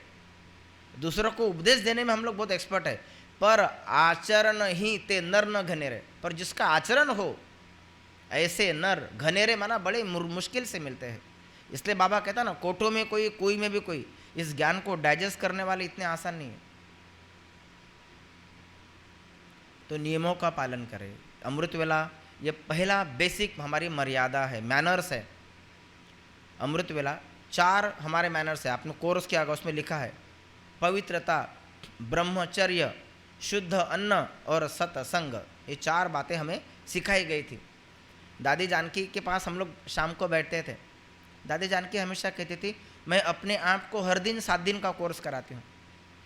दूसरों को उपदेश देने में हम लोग बहुत एक्सपर्ट है, पर आचरण ही ते नर न घनेरे। पर जिसका आचरण हो, ऐसे नर, घनेरे माना बड़े मुश्किल से मिलते हैं। इसलिए बाबा कहता ना, कोठों में कोई, कोई में भी कोई। इस ज्ञान को डाइजेस्ट करने वाले इतने आसान नहीं है। तो नियमों का पालन करें। अमृत वेला ये पहला बेसिक हमारी मर्यादा है, मैनर्स है। अमृत वेला 4 हमारे मैनर्स है। आपने कोर्स किया होगा, उसमें लिखा है पवित्रता, ब्रह्मचर्य, शुद्ध अन्न और सत्संग। ये 4 बातें हमें सिखाई गई थी। दादी जानकी के पास हम लोग शाम को बैठते थे। दादी जानकी हमेशा कहती थी मैं अपने आप को हर दिन 7 दिन का कोर्स कराती हूँ।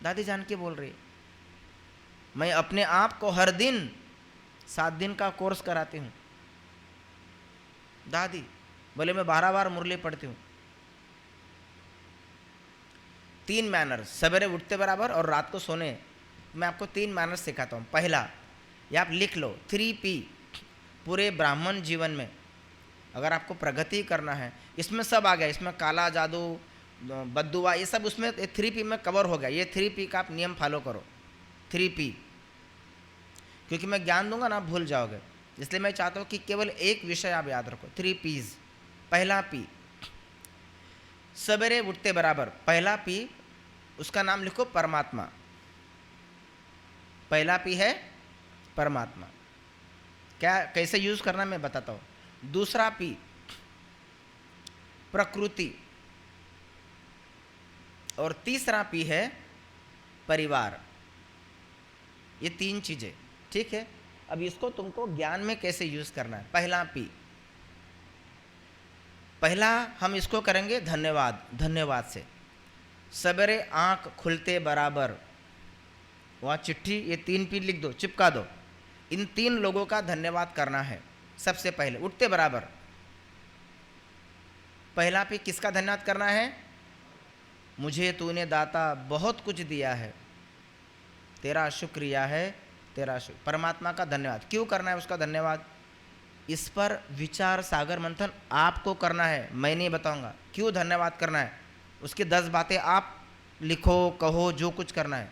दादी जानकी बोल रही है मैं अपने आप को हर दिन 7 दिन का कोर्स कराती हूँ। दादी बोले मैं 12 बार मुरली पढ़ती हूँ। 3 मैनर्स, सवेरे उठते बराबर और रात को सोने। मैं आपको 3 मैनर्स सिखाता हूँ। पहला, ये आप लिख लो, 3P। पूरे ब्राह्मण जीवन में अगर आपको प्रगति करना है, इसमें सब आ गया। इसमें काला जादू, बद्दुआ, ये सब उसमें 3P में कवर हो गया। ये 3P का आप नियम फॉलो करो। 3P, क्योंकि मैं ज्ञान दूंगा ना, आप भूल जाओगे। इसलिए मैं चाहता हूँ कि केवल एक विषय आप याद रखो, 3 Ps। पहला P, सवेरे उठते बराबर, पहला पी, उसका नाम लिखो परमात्मा। पहला पी है परमात्मा। क्या कैसे यूज करना मैं बताता हूं। दूसरा पी प्रकृति, और तीसरा पी है परिवार। ये तीन चीजें, ठीक है। अब इसको तुमको ज्ञान में कैसे यूज करना है। पहला पी, पहला हम इसको करेंगे धन्यवाद। धन्यवाद से सवेरे आंख खुलते बराबर, वहाँ चिट्ठी ये तीन पी लिख दो, चिपका दो। इन तीन लोगों का धन्यवाद करना है सबसे पहले उठते बराबर। पहला पी किसका धन्यवाद करना है। मुझे तूने दाता बहुत कुछ दिया है, तेरा शुक्रिया है, तेरा शुक्र। परमात्मा का धन्यवाद क्यों करना है उसका धन्यवाद। इस पर विचार सागर मंथन आपको करना है, मैं नहीं बताऊंगा क्यों धन्यवाद करना है। उसकी 10 बातें आप लिखो, कहो, जो कुछ करना है।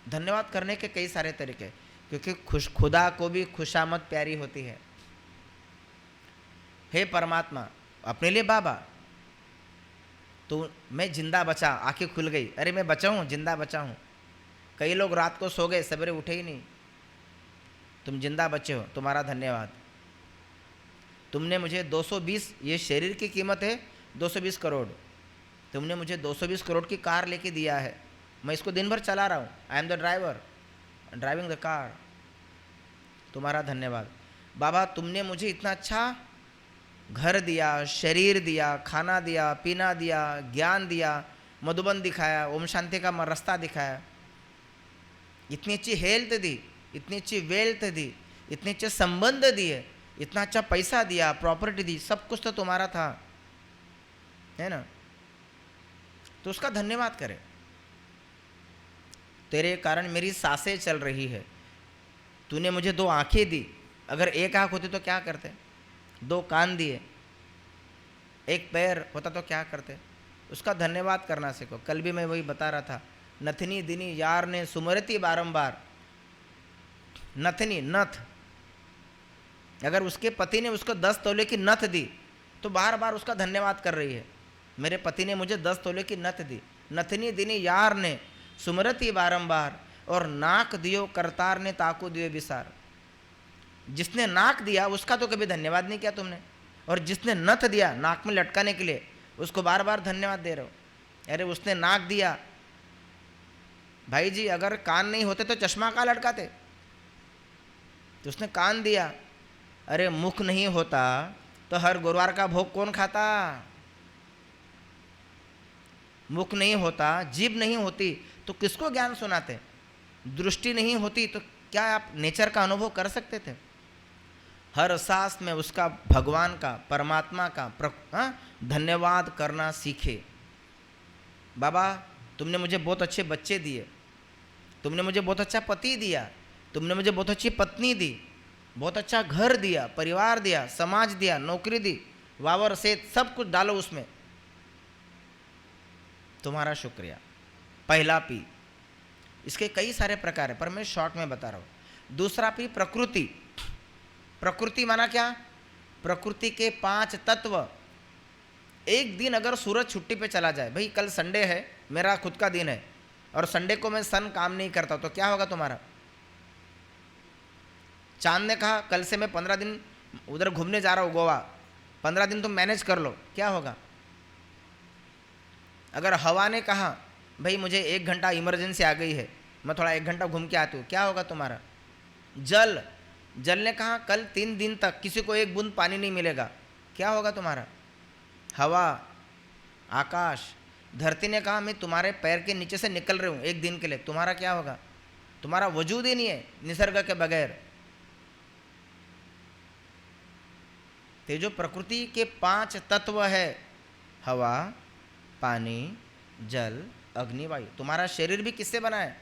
धन्यवाद करने के कई सारे तरीके, क्योंकि खुदा को भी खुशामद प्यारी होती है। हे परमात्मा, अपने लिए बाबा, तो मैं जिंदा बचा, आंखें खुल गई, अरे मैं बचा हूँ, जिंदा बचा हूँ। कई लोग रात को सो गए, सवेरे उठे ही नहीं। तुम जिंदा बचे हो, तुम्हारा धन्यवाद। तुमने मुझे 220, ये शरीर की कीमत है 220 करोड़, तुमने मुझे 220 करोड़ की कार लेके दिया है, मैं इसको दिन भर चला रहा हूँ। I am the driver, driving the car. तुम्हारा धन्यवाद। बाबा, तुमने मुझे इतना अच्छा घर दिया, शरीर दिया, खाना दिया, पीना दिया, ज्ञान दिया, मधुबन दिखाया, ओम शांति का रास्ता दिखाया, इतनी अच्छी हेल्थ दी, इतनी अच्छी वेल्थ दी, इतने अच्छे संबंध दिए, इतना अच्छा पैसा दिया, प्रॉपर्टी दी, सब कुछ तो तुम्हारा था, है ना। तो उसका धन्यवाद करें। तेरे कारण मेरी सांसें चल रही है। तूने मुझे 2 आंखें दी, अगर एक आंख होती तो क्या करते, 2 कान दिए, एक पैर होता तो क्या करते। उसका धन्यवाद करना सीखो। कल भी मैं वही बता रहा था, नथनी दिनी यार ने सुमरती बारंबार। नथनी, नथ, अगर उसके पति ने उसको 10 तोले की नथ दी तो बार बार उसका धन्यवाद कर रही है, मेरे पति ने मुझे 10 तोले की नथ दी। नथनी दिनी यार ने सुमरती बारंबार, और नाक दियो करतार ने ताकू दियो बिसार। जिसने नाक दिया उसका तो कभी धन्यवाद नहीं किया तुमने, और जिसने नथ दिया नाक में लटकाने के लिए, उसको बार बार धन्यवाद दे रहे हो। अरे उसने नाक दिया, भाई जी अगर कान नहीं होते तो चश्मा कहाँ लटकाते, तो उसने कान दिया। अरे मुख नहीं होता तो हर गुरुवार का भोग कौन खाता। मुख नहीं होता, जीभ नहीं होती तो किसको ज्ञान सुनाते। दृष्टि नहीं होती तो क्या आप नेचर का अनुभव कर सकते थे। हर सांस में उसका, भगवान का, परमात्मा का धन्यवाद करना सीखे। बाबा, तुमने मुझे बहुत अच्छे बच्चे दिए, तुमने मुझे बहुत अच्छा पति दिया, तुमने मुझे बहुत अच्छी पत्नी दी, बहुत अच्छा घर दिया, परिवार दिया, समाज दिया, नौकरी दी, वावर सेत सब कुछ डालो उसमें, तुम्हारा शुक्रिया। पहला पी। इसके कई सारे प्रकार है पर मैं शॉर्ट में बता रहा हूं। दूसरा पी प्रकृति। प्रकृति माना क्या, प्रकृति के 5 तत्व। एक दिन अगर सूरज छुट्टी पे चला जाए, भाई कल संडे है, मेरा खुद का दिन है, और संडे को मैं सन काम नहीं करता, तो क्या होगा तुम्हारा। चांद ने कहा कल से मैं 15 दिन उधर घूमने जा रहा हूँ गोवा, 15 दिन तुम मैनेज कर लो, क्या होगा। अगर हवा ने कहा भाई मुझे 1 घंटा इमरजेंसी आ गई है, मैं थोड़ा 1 घंटा घूम के आती हूँ, क्या होगा तुम्हारा। जल ने कहा कल 3 दिन तक किसी को 1 बूंद पानी नहीं मिलेगा, क्या होगा तुम्हारा। हवा, आकाश, धरती ने कहा मैं तुम्हारे पैर के नीचे से निकल रही हूँ 1 दिन के लिए, तुम्हारा क्या होगा। तुम्हारा वजूद ही नहीं है निसर्ग के बगैर। तो जो प्रकृति के 5 तत्व है, हवा, पानी, जल, अग्नि, वायु। तुम्हारा शरीर भी किससे बना है,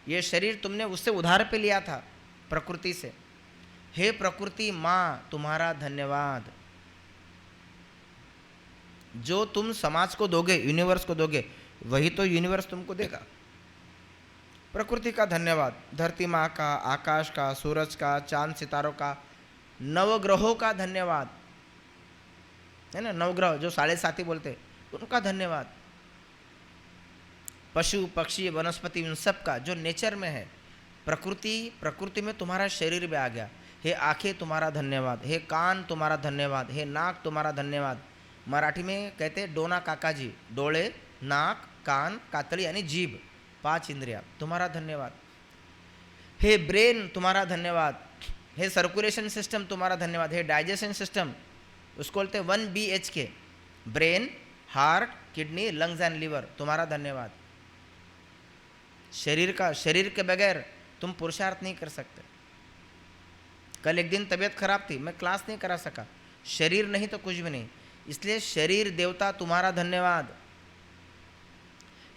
ये शरीर तुमने उससे उधार पे लिया था, प्रकृति से। हे प्रकृति माँ, तुम्हारा धन्यवाद। जो तुम समाज को दोगे, यूनिवर्स को दोगे, वही तो यूनिवर्स तुमको देगा। प्रकृति का धन्यवाद, धरती माँ का, आकाश का, सूरज का, चांद सितारों का, नवग्रहों का धन्यवाद। है ना, नवग्रह जो 7.5 बोलते, उनका धन्यवाद। पशु पक्षी वनस्पति उन सब का जो नेचर में है, प्रकृति में तुम्हारा शरीर भी आ गया। हे आंखें तुम्हारा धन्यवाद, हे कान तुम्हारा धन्यवाद, हे नाक तुम्हारा धन्यवाद। मराठी में कहते हैं डोना काकाजी, डोळे, नाक, कान, कातड़ी यानी जीभ, 5 इंद्रिया तुम्हारा धन्यवाद। हे ब्रेन तुम्हारा धन्यवाद, हे सर्कुलेशन सिस्टम तुम्हारा धन्यवाद, हे डाइजेशन सिस्टम, उसको बोलते हैं 1 BHK, brain, heart, kidney, lungs and liver, तुम्हारा धन्यवाद। शरीर के बगैर तुम पुरुषार्थ नहीं कर सकते। कल एक दिन तबीयत खराब थी, मैं क्लास नहीं करा सका, शरीर नहीं तो कुछ भी नहीं, इसलिए शरीर देवता तुम्हारा धन्यवाद।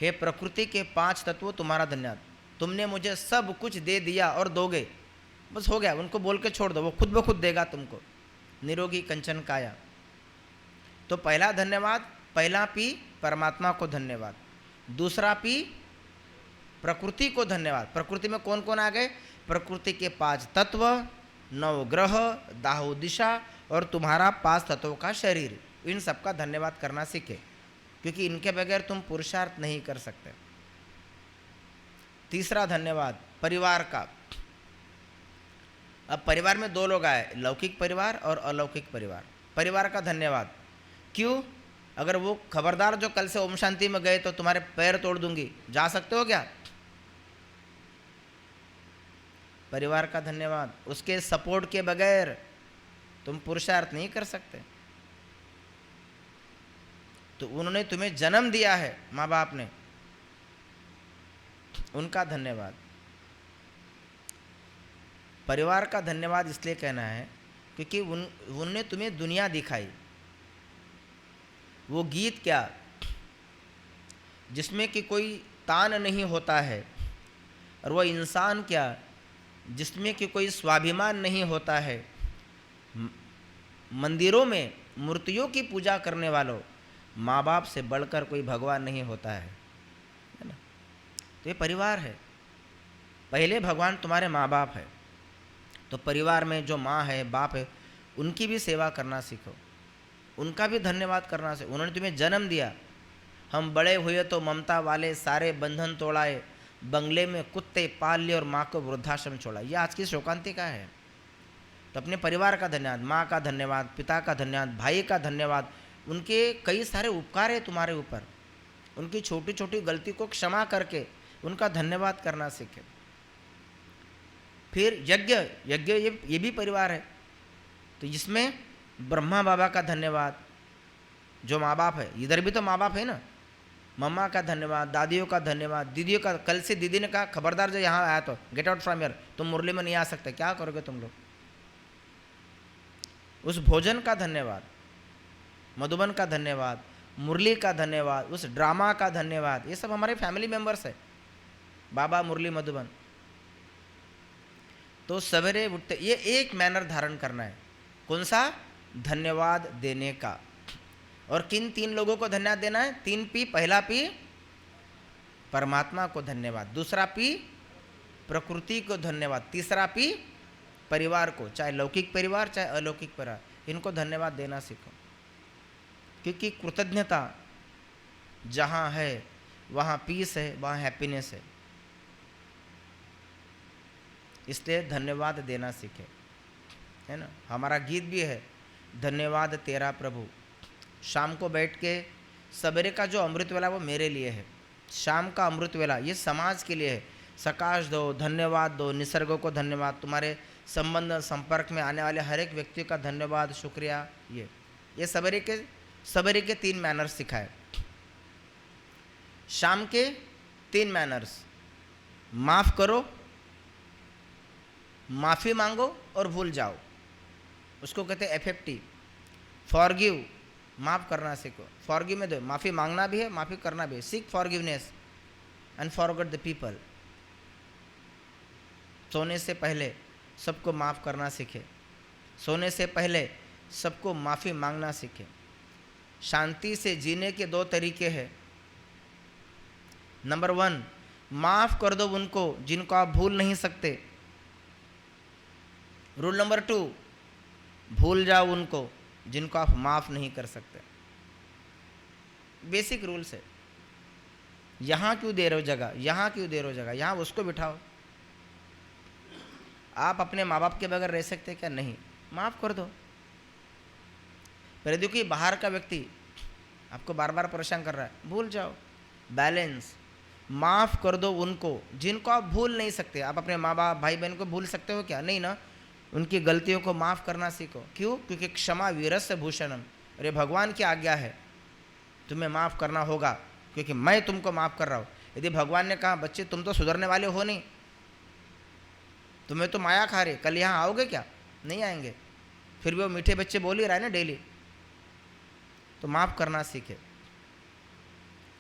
हे प्रकृति के 5 तत्व तुम्हारा धन्यवाद, तुमने मुझे सब कुछ दे दिया और दोगे, बस हो गया, उनको बोल के छोड़ दो, वो खुद ब खुद देगा तुमको। निरोगी कंचन काया। तो पहला धन्यवाद, पहला पी परमात्मा को धन्यवाद, दूसरा पी प्रकृति को धन्यवाद। प्रकृति में कौन कौन आ गए? प्रकृति के 5 तत्व, 9 ग्रह, दाहु दिशा और तुम्हारा 5 तत्वों का शरीर, इन सब का धन्यवाद करना सीखे, क्योंकि इनके बगैर तुम पुरुषार्थ नहीं कर सकते। तीसरा धन्यवाद परिवार का। अब परिवार में 2 लोग आए, लौकिक परिवार और अलौकिक परिवार। परिवार का धन्यवाद क्यों? अगर वो खबरदार जो कल से ओम शांति में गए तो तुम्हारे पैर तोड़ दूंगी, जा सकते हो क्या? परिवार का धन्यवाद, उसके सपोर्ट के बगैर तुम पुरुषार्थ नहीं कर सकते। तो उन्होंने तुम्हें जन्म दिया है, माँ बाप ने, उनका धन्यवाद। परिवार का धन्यवाद इसलिए कहना है क्योंकि उनने तुम्हें दुनिया दिखाई। वो गीत क्या जिसमें कि कोई तान नहीं होता है, और वो इंसान क्या जिसमें कि कोई स्वाभिमान नहीं होता है। मंदिरों में मूर्तियों की पूजा करने वालों, माँ बाप से बढ़कर कोई भगवान नहीं होता है ना? तो ये परिवार है। पहले भगवान तुम्हारे माँ बाप है, तो परिवार में जो माँ है, बाप है, उनकी भी सेवा करना सीखो, उनका भी धन्यवाद करना सीखो। उन्होंने तुम्हें जन्म दिया। हम बड़े हुए तो ममता वाले सारे बंधन तोड़ाए, बंगले में कुत्ते पाल लिए और माँ को वृद्धाश्रम छोड़ा। ये आज की शोकांतिका है। तो अपने परिवार का धन्यवाद, माँ का धन्यवाद, पिता का धन्यवाद, भाई का धन्यवाद। उनके कई सारे उपकार है तुम्हारे ऊपर, उनकी छोटी छोटी गलती को क्षमा करके उनका धन्यवाद करना सीखे। फिर यज्ञ ये भी परिवार है। तो इसमें ब्रह्मा बाबा का धन्यवाद, जो माँ बाप है, इधर भी तो माँ बाप है ना, मम्मा का धन्यवाद, दादियों का धन्यवाद, दीदियों का। कल से दीदी ने कहा खबरदार जो यहाँ आया तो गेट आउट फ्रॉम हियर, तुम मुरली में नहीं आ सकते, क्या करोगे तुम लोग? उस भोजन का धन्यवाद, मधुबन का धन्यवाद, मुरली का धन्यवाद, उस ड्रामा का धन्यवाद। ये सब हमारे फैमिली मेंबर्स है, बाबा, मुरली, मधुबन। तो सवेरे उठते ये एक मैनर धारण करना है। कौन सा? धन्यवाद देने का। और किन 3 लोगों को धन्यवाद देना है? 3 पी। पहला पी परमात्मा को धन्यवाद, दूसरा पी प्रकृति को धन्यवाद, तीसरा पी परिवार को, चाहे लौकिक परिवार चाहे अलौकिक परिवार, इनको धन्यवाद देना सीखो। क्योंकि कृतज्ञता जहाँ है वहाँ पीस है, वहाँ हैप्पीनेस है। इसलिए धन्यवाद देना सीखे, है ना। हमारा गीत भी है, धन्यवाद तेरा प्रभु। शाम को बैठ के सवेरे का जो अमृत वेला वो मेरे लिए है, शाम का अमृत वेला ये समाज के लिए है। सकाश दो, धन्यवाद दो, निसर्ग को धन्यवाद, तुम्हारे संबंध संपर्क में आने वाले हर एक व्यक्ति का धन्यवाद, शुक्रिया। ये सवेरे के 3 मैनर्स सिखाए। शाम के 3 मैनर्स, माफ़ करो, माफ़ी मांगो और भूल जाओ, उसको कहते हैं एफएफटी। फॉरगिव, माफ़ करना सीखो। फॉरगिव में दो, माफ़ी मांगना भी है, माफ़ी करना भी है। Seek forgiveness and forget the people. सोने से पहले सबको माफ़ करना सीखे, सोने से पहले सबको माफ़ी मांगना सीखे। शांति से जीने के 2 तरीके हैं। नंबर 1, माफ़ कर दो उनको जिनको आप भूल नहीं सकते। रूल नंबर 2, भूल जाओ उनको जिनको आप माफ़ नहीं कर सकते। बेसिक रूल्स है। यहाँ क्यों दे रहे हो जगह, यहाँ क्यों दे रहे हो जगह, यहाँ उसको बिठाओ। आप अपने माँ बाप के बगैर रह सकते क्या? नहीं, माफ़ कर दो। पर देखिए बाहर का व्यक्ति आपको बार बार परेशान कर रहा है, भूल जाओ। बैलेंस, माफ़ कर दो उनको जिनको आप भूल नहीं सकते। आप अपने माँ बाप भाई बहन को भूल सकते हो क्या? नहीं ना। उनकी गलतियों को माफ़ करना सीखो। क्यों? क्योंकि क्षमा वीरस्य भूषणम, अरे भगवान की आज्ञा है, तुम्हें माफ़ करना होगा क्योंकि मैं तुमको माफ़ कर रहा हूँ। यदि भगवान ने कहा बच्चे तुम तो सुधरने वाले हो नहीं, तुम्हें तो माया खा रहे, कल यहाँ आओगे क्या? नहीं आएंगे। फिर भी वो मीठे बच्चे बोल ही रहा है ना डेली। तो माफ़ करना सीखे,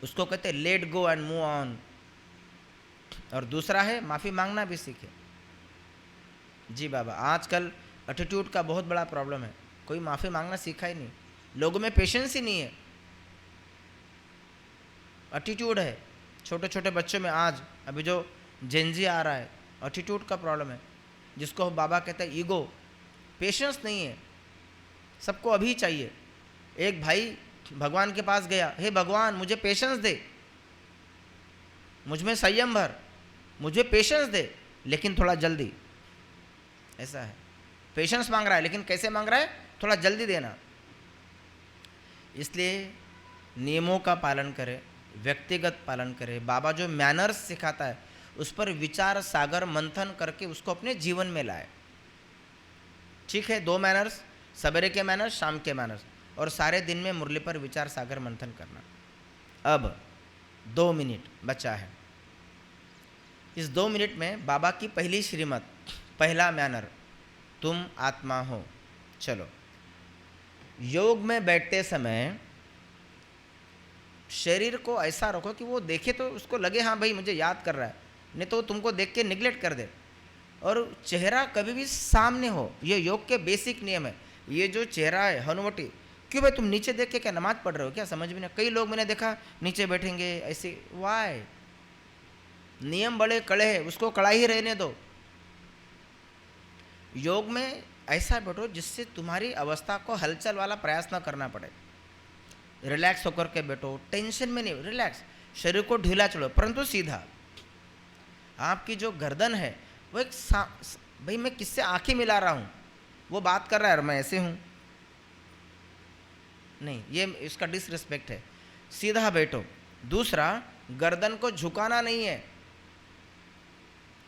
उसको कहते हैं let go and move on. और दूसरा है माफ़ी मांगना भी सीखे। जी बाबा, आजकल एटीट्यूड का बहुत बड़ा प्रॉब्लम है, कोई माफ़ी मांगना सीखा ही नहीं, लोगों में पेशेंस ही नहीं है, एटीट्यूड है। छोटे छोटे बच्चों में आज अभी जो जेनजी आ रहा है, एटीट्यूड का प्रॉब्लम है, जिसको बाबा कहते हैं ईगो। पेशेंस नहीं है, सबको अभी चाहिए। एक भाई भगवान के पास गया, हे भगवान मुझे पेशेंस दे, मुझ में संयम भर, मुझे पेशेंस दे, लेकिन थोड़ा जल्दी। ऐसा है, पेशेंस मांग रहा है लेकिन कैसे मांग रहा है? थोड़ा जल्दी देना। इसलिए नियमों का पालन करें, व्यक्तिगत पालन करें। बाबा जो मैनर्स सिखाता है उस पर विचार सागर मंथन करके उसको अपने जीवन में लाए। ठीक है, 2 मैनर्स, सवेरे के मैनर्स, शाम के मैनर्स, और सारे दिन में मुरली पर विचार सागर मंथन करना। अब 2 मिनट बचा है। इस 2 मिनट में बाबा की पहली श्रीमत, पहला मैनर, तुम आत्मा हो। चलो, योग में बैठते समय शरीर को ऐसा रखो कि वो देखे तो उसको लगे हाँ भाई मुझे याद कर रहा है, नहीं तो तुमको देख के निगलेक्ट कर दे। और चेहरा कभी भी सामने हो, ये योग के बेसिक नियम है। ये जो चेहरा है हनुवटी, क्यों भाई तुम नीचे देख के क्या नमाज पढ़ रहे हो क्या? समझ में नहीं। कई लोग मैंने देखा नीचे बैठेंगे ऐसे, वाई? नियम बड़े कड़े हैं, उसको कड़ा ही रहने दो। योग में ऐसा बैठो जिससे तुम्हारी अवस्था को हलचल वाला प्रयास न करना पड़े। रिलैक्स होकर के बैठो, टेंशन में नहीं, रिलैक्स, शरीर को ढीला चढ़ो परंतु सीधा। आपकी जो गर्दन है वो एक भाई मैं किससे आंखें मिला रहा हूँ, वो बात कर रहा है और मैं ऐसे हूँ, नहीं, ये इसका डिसरिस्पेक्ट है। सीधा बैठो। दूसरा, गर्दन को झुकाना नहीं है।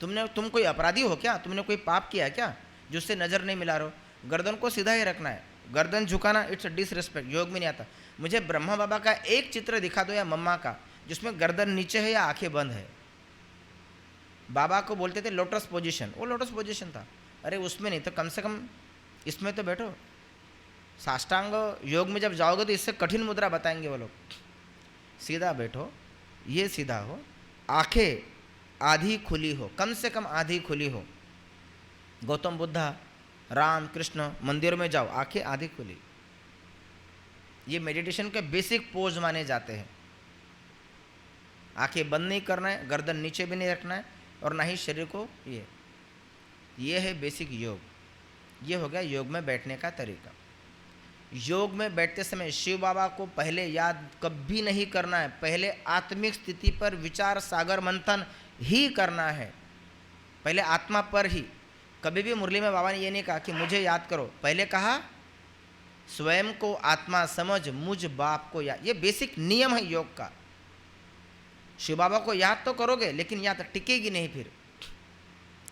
तुम कोई अपराधी हो क्या? तुमने कोई पाप किया है क्या जिससे नज़र नहीं मिला रहे हो? गर्दन को सीधा ही रखना है। गर्दन झुकाना इट्स डिसरिस्पेक्ट, योग में नहीं आता। मुझे ब्रह्मा बाबा का एक चित्र दिखा दो या मम्मा का जिसमें गर्दन नीचे है या आंखें बंद है। बाबा को बोलते थे लोटस पोजीशन, वो लोटस पोजीशन था। अरे उसमें नहीं तो कम से कम इसमें तो बैठो। साष्टांग योग में जब जाओगे तो इससे कठिन मुद्रा बताएंगे वो लोग। सीधा बैठो, ये सीधा हो, आंखें आधी खुली हो, कम से कम आधी खुली हो। गौतम बुद्धा, राम कृष्ण मंदिर में जाओ, आंखें आधी खुली। ये मेडिटेशन के बेसिक पोज माने जाते हैं। आंखें बंद नहीं करना है, गर्दन नीचे भी नहीं रखना है, और ना ही शरीर को ये है बेसिक योग। ये हो गया योग में बैठने का तरीका। योग में बैठते समय शिव बाबा को पहले याद कभी नहीं करना है, पहले आत्मिक स्थिति पर विचार सागर मंथन ही करना है, पहले आत्मा पर ही। कभी भी मुरली में बाबा ने ये नहीं कहा कि मुझे याद करो, पहले कहा स्वयं को आत्मा समझ मुझ बाप को याद। ये बेसिक नियम है योग का। शिव बाबा को याद तो करोगे लेकिन याद टिकेगी नहीं, फिर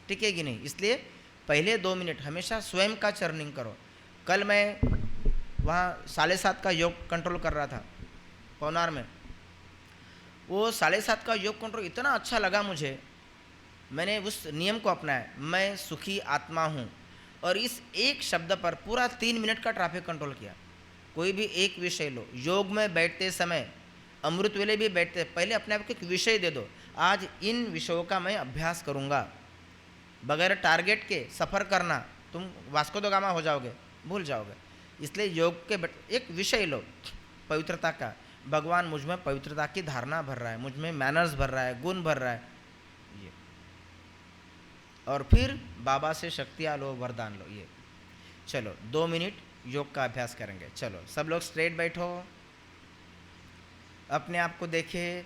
टिकेगी नहीं। इसलिए पहले 2 मिनट हमेशा स्वयं का चर्निंग करो। कल मैं वहाँ 7:30 का योग कंट्रोल कर रहा था पौनार में। वो 7:30 का योग कंट्रोल इतना अच्छा लगा मुझे, मैंने उस नियम को अपनाया, मैं सुखी आत्मा हूँ, और इस एक शब्द पर पूरा 3 मिनट का ट्रैफिक कंट्रोल किया। कोई भी एक विषय लो, योग में बैठते समय, अमृत वेले भी बैठते, पहले अपने आप को एक विषय दे दो, आज इन विषयों का मैं अभ्यास करूँगा। बगैर टारगेट के सफ़र करना, तुम वास्को द गामा हो जाओगे, भूल जाओगे। इसलिए योग के एक विषय लो, पवित्रता का। भगवान मुझ में पवित्रता की धारणा भर रहा है, मुझ में मैनर्स भर रहा है, गुण भर रहा है, ये। और फिर बाबा से शक्तियाँ लो, वरदान लो, ये। चलो 2 मिनट योग का अभ्यास करेंगे। चलो सब लोग स्ट्रेट बैठो, अपने आप को देखिए।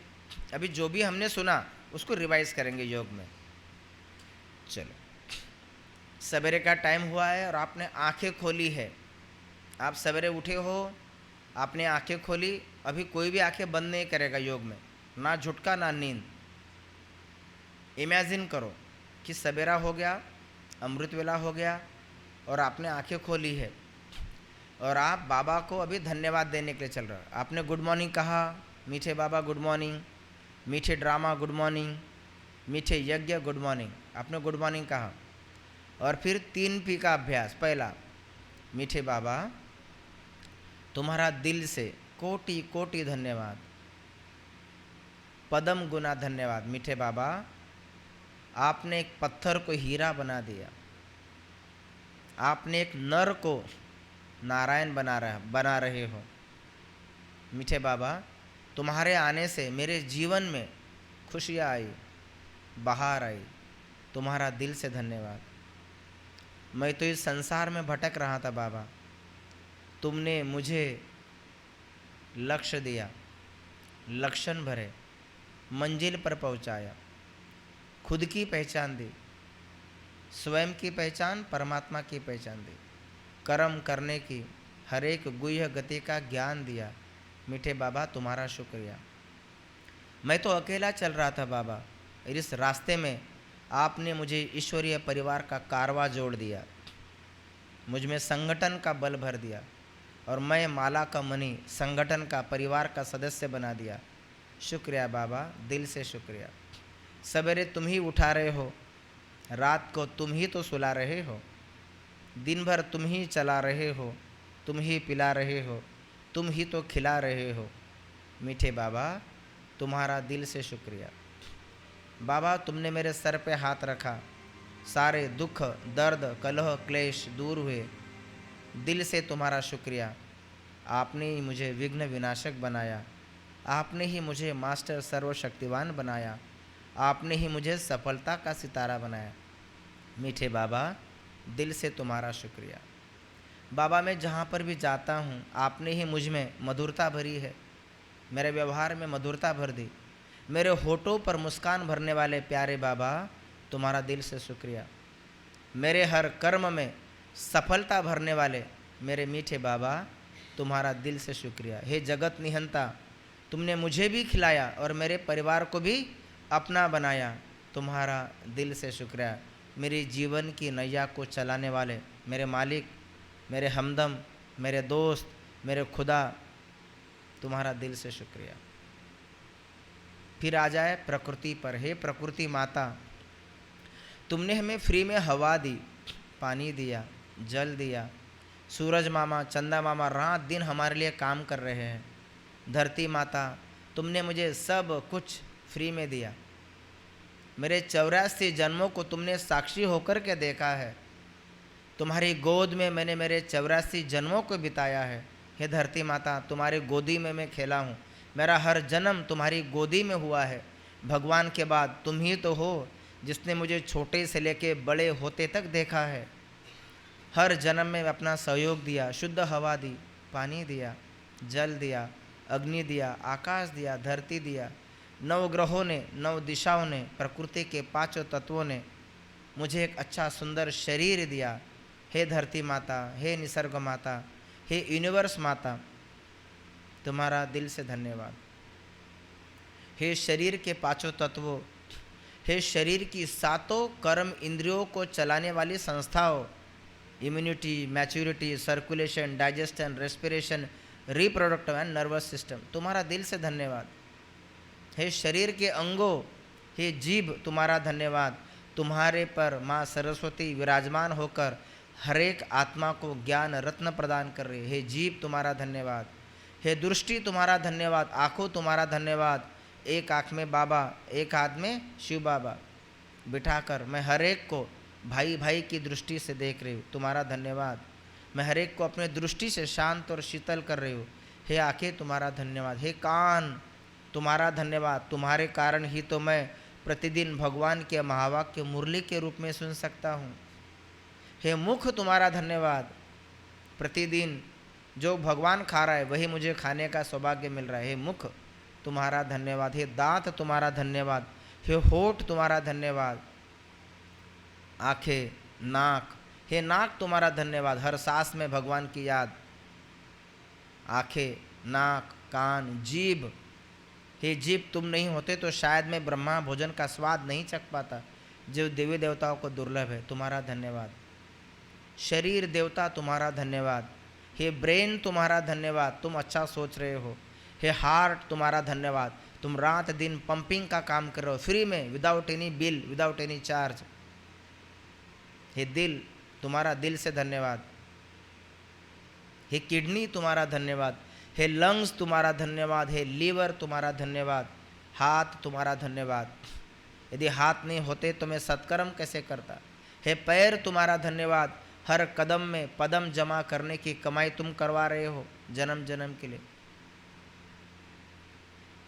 अभी जो भी हमने सुना उसको रिवाइज करेंगे योग में। चलो, सवेरे का टाइम हुआ है और आपने आंखें खोली है। आप सवेरे उठे हो, आपने आंखें खोली। अभी कोई भी आंखें बंद नहीं करेगा योग में, ना झुटका ना नींद। इमेजिन करो कि सवेरा हो गया, अमृत वेला हो गया और आपने आंखें खोली है और आप बाबा को अभी धन्यवाद देने के लिए चल रहे हो। आपने गुड मॉर्निंग कहा, मीठे बाबा गुड मॉर्निंग, मीठे ड्रामा गुड मॉर्निंग, मीठे यज्ञ गुड मॉर्निंग। आपने गुड मॉर्निंग कहा और फिर 3P का अभ्यास। पहला, मीठे बाबा तुम्हारा दिल से कोटि कोटि धन्यवाद, पदम गुना धन्यवाद। मीठे बाबा आपने एक पत्थर को हीरा बना दिया, आपने एक नर को नारायण बना रहे हो। मीठे बाबा तुम्हारे आने से मेरे जीवन में खुशियाँ आई, बहार आई। तुम्हारा दिल से धन्यवाद। मैं तो इस संसार में भटक रहा था बाबा, तुमने मुझे लक्ष्य दिया, लक्षण भरे, मंजिल पर पहुंचाया, खुद की पहचान दी, स्वयं की पहचान, परमात्मा की पहचान दी, कर्म करने की हर एक गुह्य गति का ज्ञान दिया। मीठे बाबा तुम्हारा शुक्रिया। मैं तो अकेला चल रहा था बाबा, इस रास्ते में आपने मुझे ईश्वरीय परिवार का कारवा जोड़ दिया, मुझ में संगठन का बल भर दिया और मैं माला का मणि संगठन का, परिवार का सदस्य बना दिया। शुक्रिया बाबा, दिल से शुक्रिया। सवेरे तुम ही उठा रहे हो, रात को तुम ही तो सुला रहे हो, दिन भर तुम ही चला रहे हो, तुम ही पिला रहे हो, तुम ही तो खिला रहे हो। मीठे बाबा तुम्हारा दिल से शुक्रिया। बाबा तुमने मेरे सर पे हाथ रखा, सारे दुख दर्द कलह क्लेश दूर हुए। दिल से तुम्हारा शुक्रिया। आपने ही मुझे विघ्न विनाशक बनाया, आपने ही मुझे मास्टर सर्वशक्तिवान बनाया, आपने ही मुझे सफलता का सितारा बनाया। मीठे बाबा दिल से तुम्हारा शुक्रिया। बाबा मैं जहाँ पर भी जाता हूँ आपने ही मुझ में मधुरता भरी है, मेरे व्यवहार में मधुरता भर दी। मेरे होठों पर मुस्कान भरने वाले प्यारे बाबा तुम्हारा दिल से शुक्रिया। मेरे हर कर्म में सफलता भरने वाले मेरे मीठे बाबा तुम्हारा दिल से शुक्रिया। हे जगत निहंता, तुमने मुझे भी खिलाया और मेरे परिवार को भी अपना बनाया, तुम्हारा दिल से शुक्रिया। मेरे जीवन की नैया को चलाने वाले मेरे मालिक, मेरे हमदम, मेरे दोस्त, मेरे खुदा, तुम्हारा दिल से शुक्रिया। फिर आ जाए प्रकृति पर। हे प्रकृति माता, तुमने हमें फ्री में हवा दी, पानी दिया, जल दिया। सूरज मामा, चंदा मामा रात दिन हमारे लिए काम कर रहे हैं। धरती माता, तुमने मुझे सब कुछ फ्री में दिया। मेरे 84 जन्मों को तुमने साक्षी होकर के देखा है। तुम्हारी गोद में मैंने मेरे 84 जन्मों को बिताया है। हे धरती माता, तुम्हारी गोदी में मैं खेला हूँ। मेरा हर जन्म तुम्हारी गोदी में हुआ है। भगवान के बाद तुम ही तो हो जिसने मुझे छोटे से लेके बड़े होते तक देखा है। हर जन्म में अपना सहयोग दिया, शुद्ध हवा दी, पानी दिया, जल दिया, अग्नि दिया, आकाश दिया, धरती दिया। 9 ग्रहों ने, 9 दिशाओं ने, प्रकृति के 5 तत्वों ने मुझे एक अच्छा सुंदर शरीर दिया। हे धरती माता, हे निसर्ग माता, हे यूनिवर्स माता, तुम्हारा दिल से धन्यवाद। हे शरीर के 5 तत्वों, हे शरीर की 7 कर्म इंद्रियों को चलाने वाली संस्थाओं, immunity, maturity, circulation, digestion, respiration, reproductive and nervous system, तुम्हारा दिल से धन्यवाद। हे शरीर के अंगों, हे जीभ, तुम्हारा धन्यवाद। तुम्हारे पर माँ सरस्वती विराजमान होकर हर एक आत्मा को ज्ञान रत्न प्रदान कर रही है। हे जीभ तुम्हारा धन्यवाद। हे दृष्टि तुम्हारा धन्यवाद। आँखों तुम्हारा धन्यवाद। एक आँख में बाबा, एक हाथ में शिव बाबा बिठाकर मैं हर एक को भाई भाई की दृष्टि से देख रही हूँ, तुम्हारा धन्यवाद। मैं हर एक को अपने दृष्टि से शांत और शीतल कर रही हूँ। हे आँखें तुम्हारा धन्यवाद। हे कान तुम्हारा धन्यवाद। तुम्हारे कारण ही तो मैं प्रतिदिन भगवान के महावाक्य मुरली के रूप में सुन सकता हूँ। हे मुख तुम्हारा धन्यवाद। प्रतिदिन जो भगवान खा रहा है वही मुझे खाने का सौभाग्य मिल रहा है। हे मुख तुम्हारा धन्यवाद, हे दांत तुम्हारा धन्यवाद, हे होठ तुम्हारा धन्यवाद, आंखें, नाक, हे नाक तुम्हारा धन्यवाद, हर सांस में भगवान की याद, आंखें, नाक, कान, जीभ, हे जीभ तुम नहीं होते तो शायद मैं ब्रह्मा भोजन का स्वाद नहीं चख पाता, जो देवी देवताओं को दुर्लभ है, तुम्हारा धन्यवाद। शरीर देवता तुम्हारा धन्यवाद, हे ब्रेन तुम्हारा धन्यवाद, तुम अच्छा सोच रहे हो, हे हार्ट तुम्हारा धन्यवाद, तुम रात दिन पंपिंग का काम कर रहे हो फ्री में, without any bill, without any charge. हे दिल तुम्हारा दिल से धन्यवाद, हे किडनी तुम्हारा धन्यवाद, हे लंग्स तुम्हारा धन्यवाद, हे लीवर तुम्हारा धन्यवाद, हाथ तुम्हारा धन्यवाद, यदि हाथ नहीं होते तो मैं सत्कर्म कैसे करता। हे पैर तुम्हारा धन्यवाद, हर कदम में पदम जमा करने की कमाई तुम करवा रहे हो जन्म जन्म के लिए।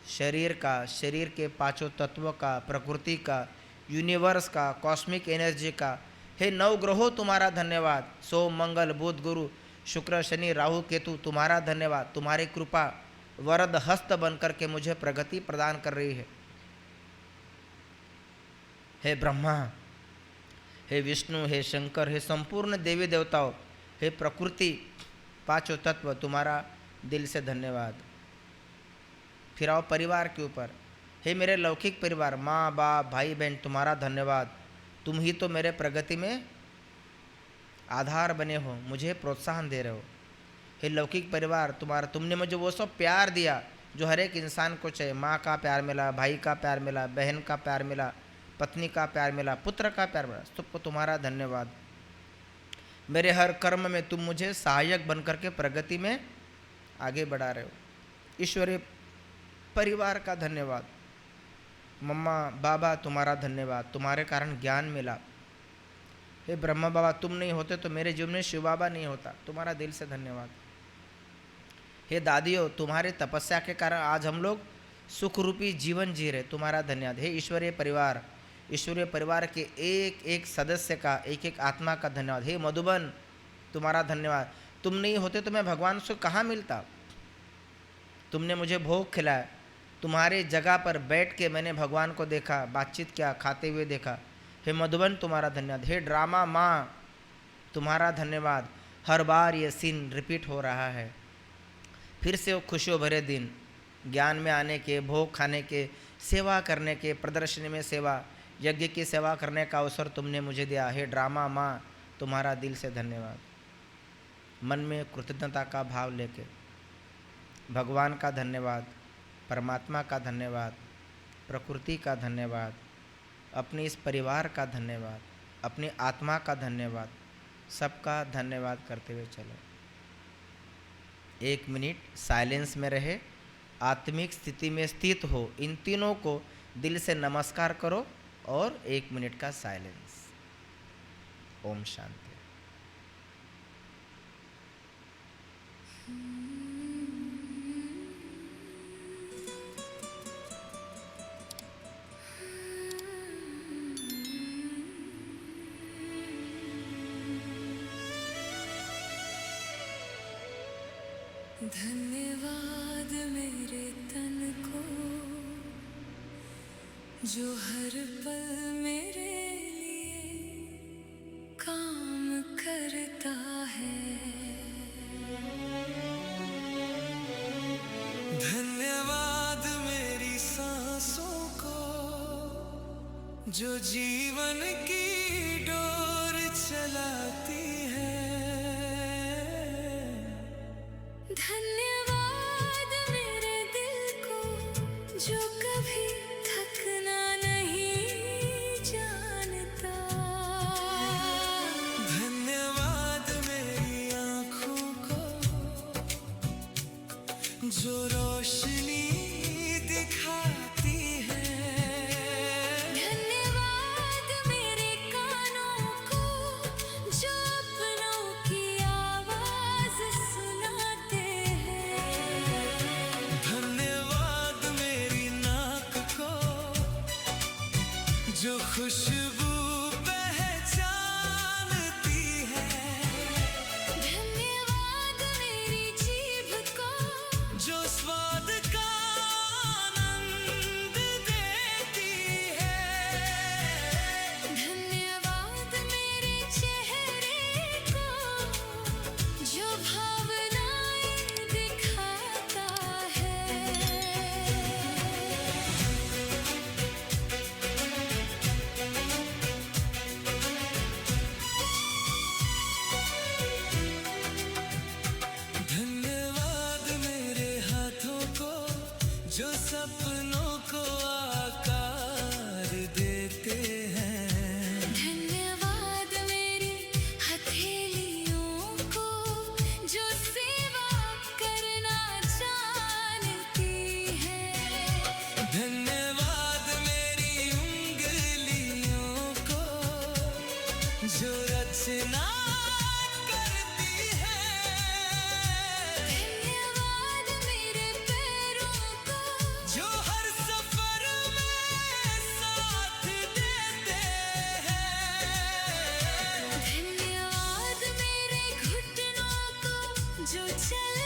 शरीर का, शरीर के पांचों तत्वों का, प्रकृति का, यूनिवर्स का, कॉस्मिक एनर्जी का, हे नौ ग्रहों तुम्हारा धन्यवाद, सोम मंगल बुध गुरु शुक्र शनि राहु केतु तुम्हारा धन्यवाद, तुम्हारी कृपा वरद हस्त बनकर के मुझे प्रगति प्रदान कर रही है। हे ब्रह्मा, हे विष्णु, हे शंकर, हे संपूर्ण देवी देवताओं, हे प्रकृति, पांचों तत्व तुम्हारा दिल से धन्यवाद। फिर आओ परिवार के ऊपर, हे मेरे लौकिक परिवार, माँ बाप भाई बहन तुम्हारा धन्यवाद, तुम ही तो मेरे प्रगति में आधार बने हो, मुझे प्रोत्साहन दे रहे हो। हे लौकिक परिवार तुम्हारा, तुमने मुझे वो सब प्यार दिया जो हर एक इंसान को चाहिए, माँ का प्यार मिला, भाई का प्यार मिला, बहन का प्यार मिला, पत्नी का प्यार मिला, पुत्र का प्यार मिला, सबको तुम्हारा धन्यवाद। मेरे हर कर्म में तुम मुझे सहायक बनकर के प्रगति में आगे बढ़ा रहे हो। ईश्वरीय परिवार का धन्यवाद, मम्मा बाबा तुम्हारा धन्यवाद, तुम्हारे कारण ज्ञान मिला। हे ब्रह्मा बाबा तुम नहीं होते तो मेरे जीवन में शिव बाबा नहीं होता, तुम्हारा दिल से धन्यवाद। हे दादियों तुम्हारे तपस्या के कारण आज हम लोग सुख रूपी जीवन जी रहे, तुम्हारा धन्यवाद। हे ईश्वरीय परिवार, ईश्वरीय परिवार के एक एक सदस्य का, एक एक आत्मा का धन्यवाद। हे मधुबन तुम्हारा धन्यवाद, तुम नहीं होते तो मैं भगवान से कहाँ मिलता, तुमने मुझे भोग खिलाया, तुम्हारे जगह पर बैठ के मैंने भगवान को देखा, बातचीत किया, खाते हुए देखा। हे मधुबन तुम्हारा धन्यवाद। हे ड्रामा माँ तुम्हारा धन्यवाद, हर बार ये सीन रिपीट हो रहा है, फिर से वो खुशियों भरे दिन, ज्ञान में आने के, भोग खाने के, सेवा करने के, प्रदर्शनी में सेवा, यज्ञ की सेवा करने का अवसर तुमने मुझे दिया। हे ड्रामा माँ तुम्हारा दिल से धन्यवाद। मन में कृतज्ञता का भाव लेके भगवान का धन्यवाद, परमात्मा का धन्यवाद, प्रकृति का धन्यवाद, अपने इस परिवार का धन्यवाद, अपनी आत्मा का धन्यवाद, सबका धन्यवाद करते हुए चलो। 1 मिनट साइलेंस में रहे, आत्मिक स्थिति में स्थित हो, इन तीनों को दिल से नमस्कार करो और 1 मिनट का साइलेंस। ओम शांति। धन्यवाद मेरे तन को जो हर पल मेरे लिए काम करता है। धन्यवाद मेरी सांसों को जो जीवन की डोर चलाती है। धन्यवाद मेरे दिल को जो कभी थकना नहीं जानता। धन्यवाद मेरी आँखों को जो रोशनी दिखाती है। धन्यवाद मेरे कानों को जो अपनों की आवाज सुनाते हैं। धन्यवाद मेरी नाक को जो खुशबू पहचानती है। धन्यवाद सपनों को आकार देते हैं। धन्यवाद मेरी हथेलियों को जो सेवा करना जानती है। धन्यवाद मेरी उंगलियों को जो रचना करती है। धन्यवाद मेरे पैरों को जो हर सफर में साथ देते हैं। धन्यवाद मेरे घुटनों को जो चल